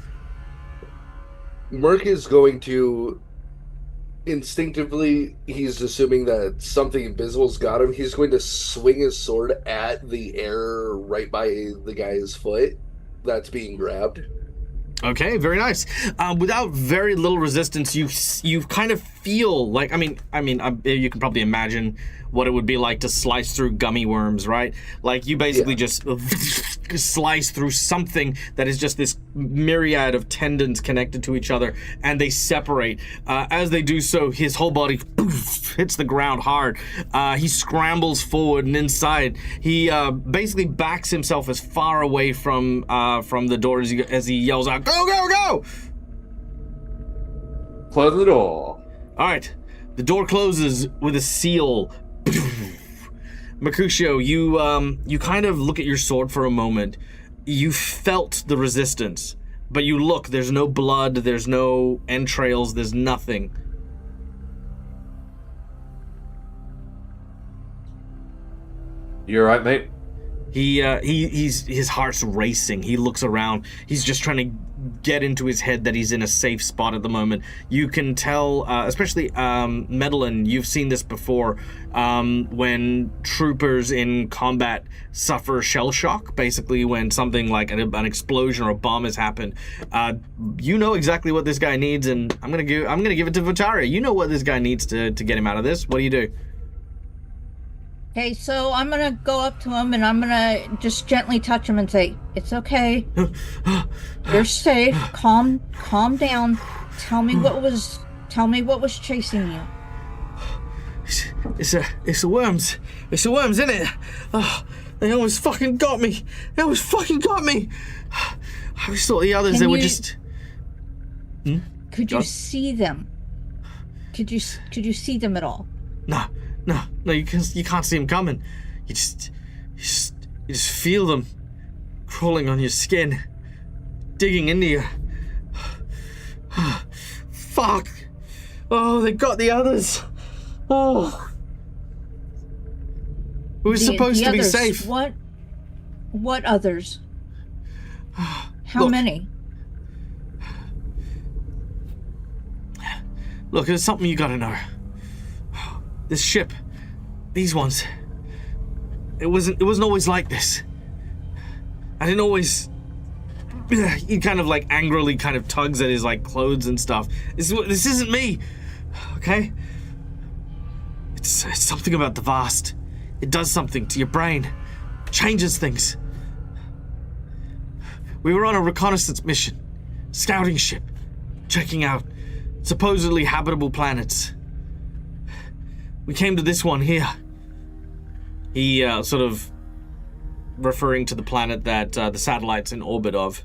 Merc is going to instinctively, he's assuming that something invisible's got him. He's going to swing his sword at the air right by the guy's foot that's being grabbed. Okay, very nice. Without very little resistance, you kind of feel like, I mean, you can probably imagine what it would be like to slice through gummy worms, right? Like, you basically just slice through something that is just this myriad of tendons connected to each other, and they separate. As they do so, his whole body hits the ground hard. He scrambles forward, and inside, he basically backs himself as far away from the door as he yells out, "Go, go, go!" Close the door. All right. The door closes with a seal. Mercutio, you kind of look at your sword for a moment. You felt the resistance, But you look, there's no blood, there's no entrails, there's nothing. You alright, mate? His heart's racing. He looks around. He's just trying to get into his head that he's in a safe spot at the moment. You can tell, especially Medellin, you've seen this before, when troopers in combat suffer shell shock, basically when something like an explosion or a bomb has happened. You know exactly what this guy needs, and I'm gonna give it to Vitaria. You know what this guy needs to get him out of this. What do you do? Okay, so I'm gonna go up to him and I'm gonna just gently touch him and say, "It's okay. You're safe. Calm down. Tell me what was chasing you." It's the worms. It's the worms, isn't it? Oh, they almost fucking got me. I always thought the others, were just... Could you see them? Could you see them at all? No, you can't see them coming. You just feel them crawling on your skin, digging into you. Fuck! Oh, they got the others. Oh, we were supposed to be others, safe. What others? How many? Look, there's something you gotta know. This ship, these ones, it wasn't always like this. I didn't always... He kind of like angrily kind of tugs at his like clothes and stuff. This isn't me, okay? It's something about the vast. It does something to your brain, changes things. We were on a reconnaissance mission, scouting ship, checking out supposedly habitable planets. We came to this one here. He sort of referring to the planet that the satellite's in orbit of.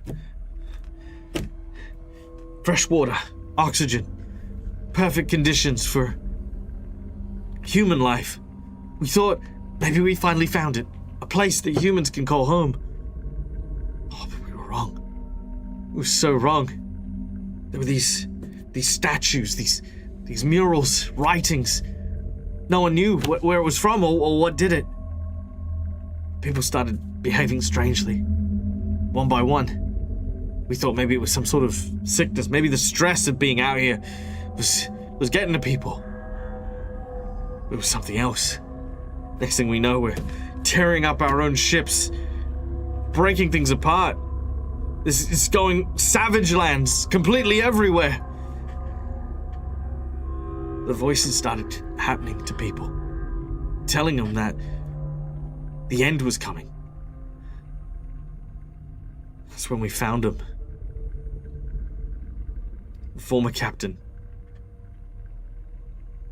Fresh water, oxygen, perfect conditions for human life. We thought maybe we finally found it, a place that humans can call home. Oh, but we were wrong. We were so wrong. There were these statues, these murals, writings. No one knew where it was from or what did it. People started behaving strangely, one by one. We thought maybe it was some sort of sickness. Maybe the stress of being out here was getting to people. It was something else. Next thing we know, we're tearing up our own ships, breaking things apart. This is going savage lands completely everywhere. The voices started happening to people, telling them that the end was coming. That's when we found him. The former captain.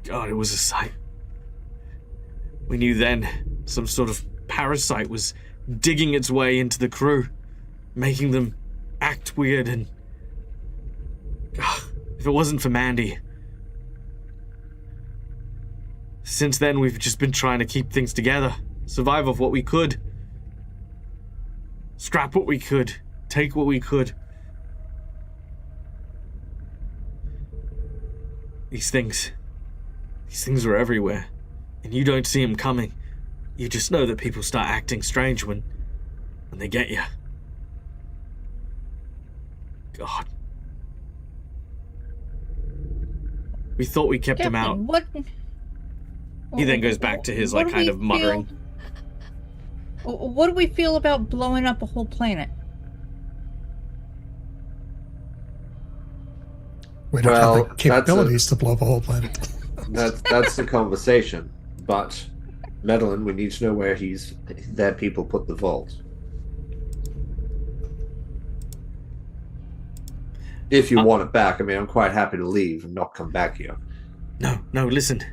God, it was a sight. We knew then some sort of parasite was digging its way into the crew, making them act weird, and if it wasn't for Mandy... Since then, we've just been trying to keep things together, survive off what we could, scrap what we could, take what we could. These things were everywhere, and you don't see them coming. You just know that people start acting strange when they get you. God. We thought we kept him out. He then goes back to his kind of muttering. What do we feel about blowing up a whole planet? We don't have the capabilities to blow up a whole planet. That's the conversation. But Medellin, we need to know where that people put the vault. If you want it back, I mean, I'm quite happy to leave and not come back here. No, listen.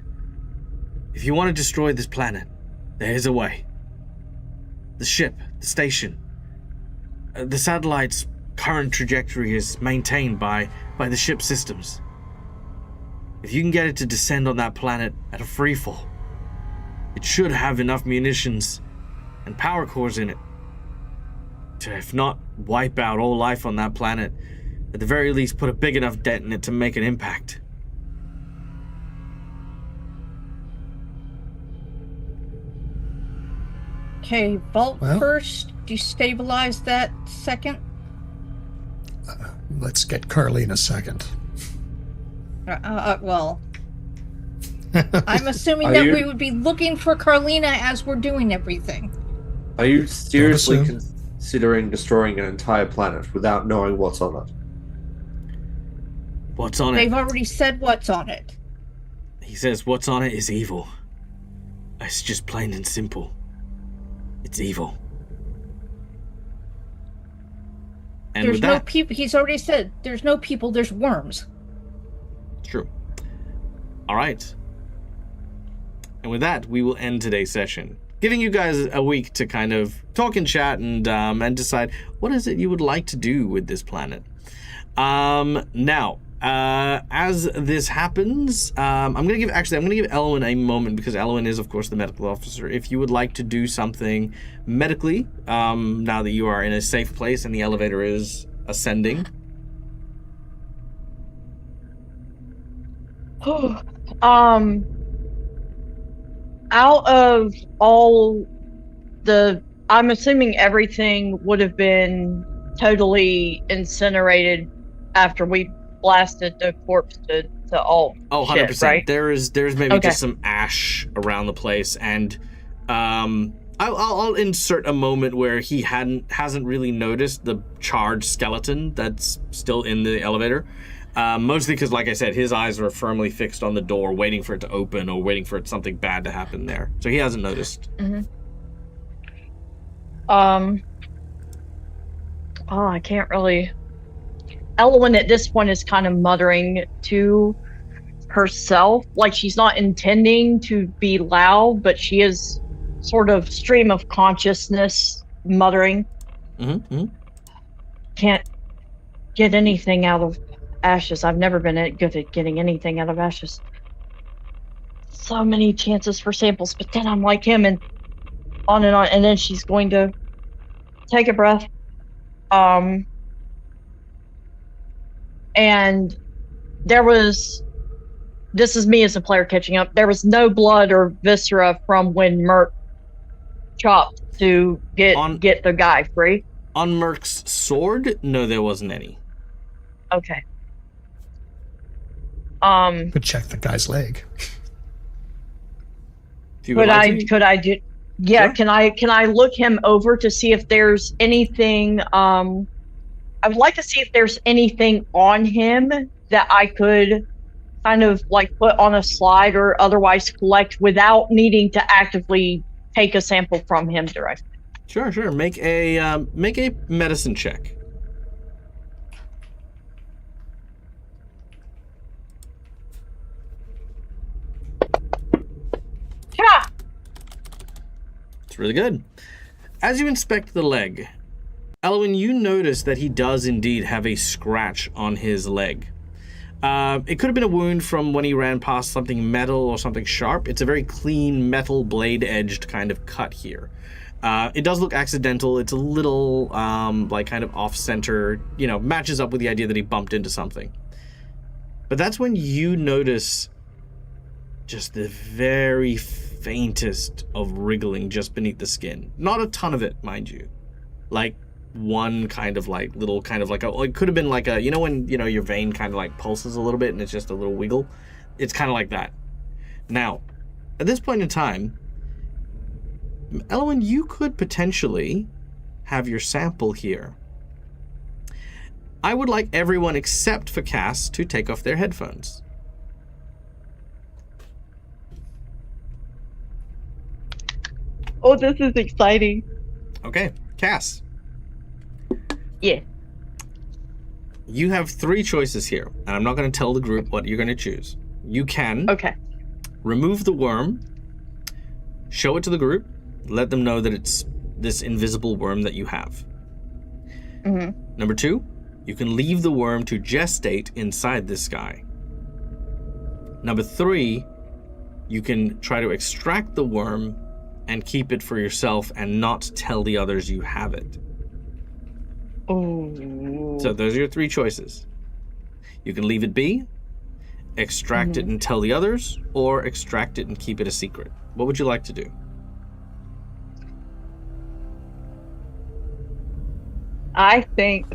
If you want to destroy this planet, there's a way. The ship, the station, the satellite's current trajectory is maintained by the ship systems. If you can get it to descend on that planet at a freefall, it should have enough munitions and power cores in it to, if not wipe out all life on that planet. At the very least, put a big enough dent in it to make an impact. Okay, vault Well- first, destabilize that second. Let's get Carlene a second. Well, I'm assuming Are that you- we would be looking for Carlina as we're doing everything. Are you seriously assume. considering destroying an entire planet without knowing what's on it? What's on They've it? already said what's on it. He says what's on it is evil. It's just plain and simple. It's evil. And There's with no that, people. He's already said there's no people, there's worms. true. All right. And with that, we will end today's session, giving you guys a week to kind of talk and chat and decide what is it you would like to do with this planet. Now, as this happens, I'm gonna give Elwyn a moment, because Elwyn is, of course, the medical officer. If you would like to do something medically, now that you are in a safe place and the elevator is ascending. Out of all I'm assuming everything would have been totally incinerated after we blasted the corpse to all Oh, 100%. shit, right? There's maybe Okay. just some ash around the place, and I'll insert a moment where he hasn't really noticed the charred skeleton that's still in the elevator. Mostly because, like I said, his eyes are firmly fixed on the door, waiting for it to open or waiting for something bad to happen there. So he hasn't noticed. I can't really. Elwyn at this point is kind of muttering to herself, like she's not intending to be loud, but she is sort of stream of consciousness muttering. Can't get anything out of ashes. I've never been good at getting anything out of ashes. So many chances for samples, but then I'm like him, and on, and then she's going to take a breath. And this is me as a player catching up. There was no blood or viscera from when Merc chopped to get the guy free. On Merc's sword, no, there wasn't any. Okay. Could check the guy's leg. If you would like to. Could I do? Yeah. Sure. Can I look him over to see if there's anything? I would like to see if there's anything on him that I could kind of like put on a slide or otherwise collect without needing to actively take a sample from him directly. Sure. Make a medicine check. Yeah. It's really good. As you inspect the leg, Elwyn, you notice that he does indeed have a scratch on his leg. It could have been a wound from when he ran past something metal or something sharp. It's a very clean metal blade-edged kind of cut here. It does look accidental. It's a little, like, kind of off-center, matches up with the idea that he bumped into something. But that's when you notice just the very faintest of wriggling just beneath the skin. Not a ton of it, mind you. Like, one kind of like little kind of like it could have been like a, when your vein kind of like pulses a little bit and it's just a little wiggle. It's kind of like that. Now, at this point in time, Elwyn, you could potentially have your sample here. I would like everyone except for Cass to take off their headphones. Oh, this is exciting. Okay, Cass. Yeah. You have 3 choices here, and I'm not going to tell the group what you're going to choose. You can Okay. remove the worm, show it to the group, let them know that it's this invisible worm that you have. Number 2, you can leave the worm to gestate inside this guy. Number 3, you can try to extract the worm and keep it for yourself and not tell the others you have it. Oh. So those are your 3 choices. You can leave it be, extract it and tell the others, or extract it and keep it a secret. What would you like to do? I think.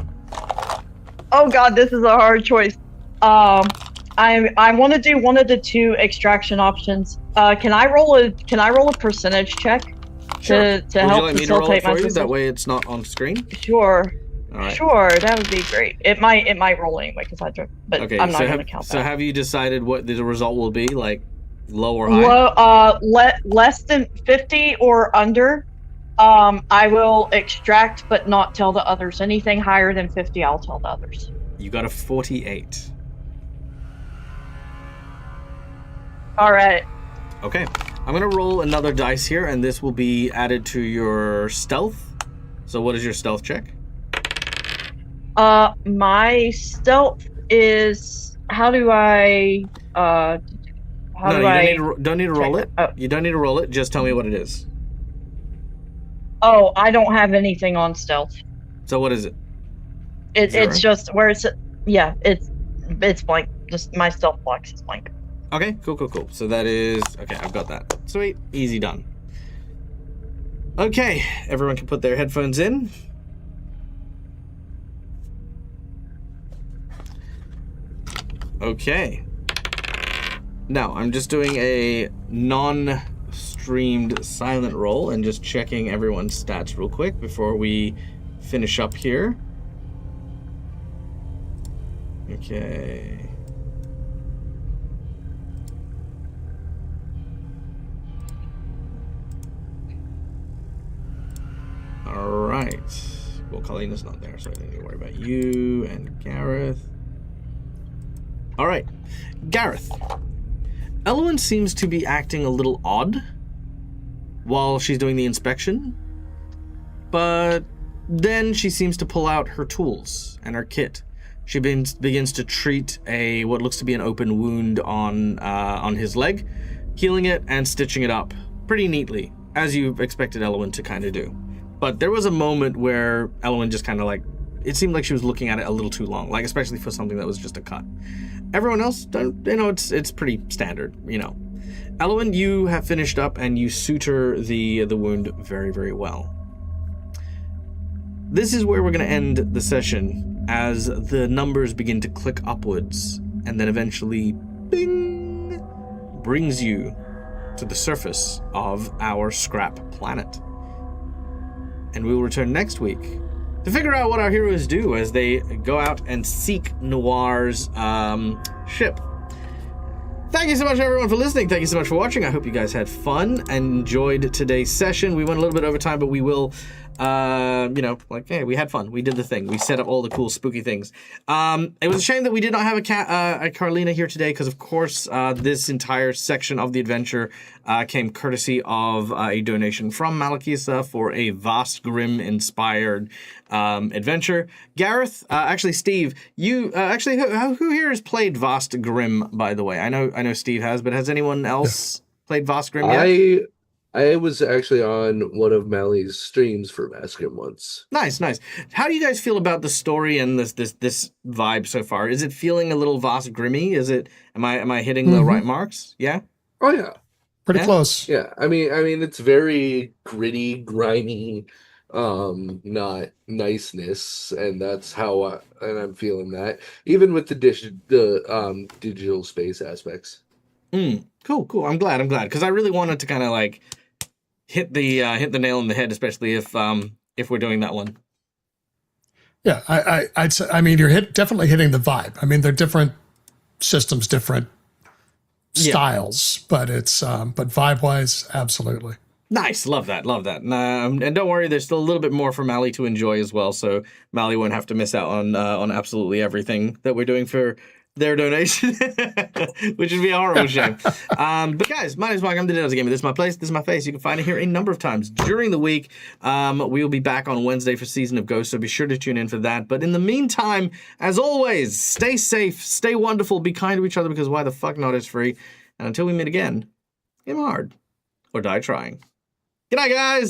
Oh God, this is a hard choice. I want to do one of the 2 extraction options. Can I roll a percentage check Sure. to Would help you like me to roll it facilitate my for you? system? That way it's not on screen? Sure. All right. Sure, that would be great. It might roll anyway because I drove, but Okay, I'm not so going to count that. So have you decided what the result will be? Like low or high? Low, less than 50 or under. I will extract but not tell the others. Anything higher than 50, I'll tell the others. You got a 48. All right. Okay, I'm gonna roll another dice here, and this will be added to your stealth. So what is your stealth check? My stealth is. How do I? How No, do you I? don't need to roll check- it. Oh. You don't need to roll it. Just tell me what it is. Oh, I don't have anything on stealth. So what is it? It's Zero? just where it's. Yeah, it's blank. Just my stealth box is blank. Okay, cool. So that is okay. I've got that. Sweet, easy done. Okay, everyone can put their headphones in. Okay. Now, I'm just doing a non-streamed silent roll and just checking everyone's stats real quick before we finish up here. Okay. All right. Well, Colina's not there, so I don't need to worry about you and Gareth. All right. Gareth. Elowen seems to be acting a little odd while she's doing the inspection, but then she seems to pull out her tools and her kit. She begins to treat what looks to be an open wound on his leg, healing it and stitching it up pretty neatly, as you expected Elowen to kind of do. But there was a moment where Elowen just kind of it seemed like she was looking at it a little too long, especially for something that was just a cut. Everyone else, it's pretty standard, Elowen, you have finished up and you suture the wound very, very well. This is where we're going to end the session as the numbers begin to click upwards and then eventually, bing, brings you to the surface of our scrap planet. And we will return next week to figure out what our heroes do as they go out and seek Noir's ship. Thank you so much, everyone, for listening. Thank you so much for watching. I hope you guys had fun and enjoyed today's session. We went a little bit over time, but we will, hey, we had fun. We did the thing. We set up all the cool, spooky things. It was a shame that we did not have a Carlina here today because, of course, this entire section of the adventure came courtesy of a donation from Malakisa for a Vast Grim-inspired adventure. Gareth, actually, Steve, you who here has played Vast Grim? By the way, I know Steve has, but has anyone else played Vast Grim yet? I was actually on one of Mally's streams for Vast Grim once. Nice. How do you guys feel about the story and this vibe so far? Is it feeling a little Vast Grimmy? Am I hitting the right marks? Yeah. Oh yeah. Pretty close. Yeah, I mean, it's very gritty, grimy, not niceness, and that's how I'm feeling that. Even with the digital space aspects. Cool. I'm glad because I really wanted to kind of hit the nail on the head, especially if we're doing that one. Yeah, I'd say. I mean, you're definitely hitting the vibe. I mean, they're different systems, different styles, but it's but vibe-wise, absolutely. Nice, love that. And don't worry, there's still a little bit more for Mally to enjoy as well, so Mally won't have to miss out on absolutely everything that we're doing for their donation, which would be a horrible shame. But guys, my name is Mike. I'm the Diddles Gamer. This is my place. This is my face. You can find it here a number of times during the week. We will be back on Wednesday for Season of Ghosts, so be sure to tune in for that. But in the meantime, as always, stay safe, stay wonderful, be kind to each other because why the fuck not is free. And until we meet again, game hard or die trying. Good night, guys.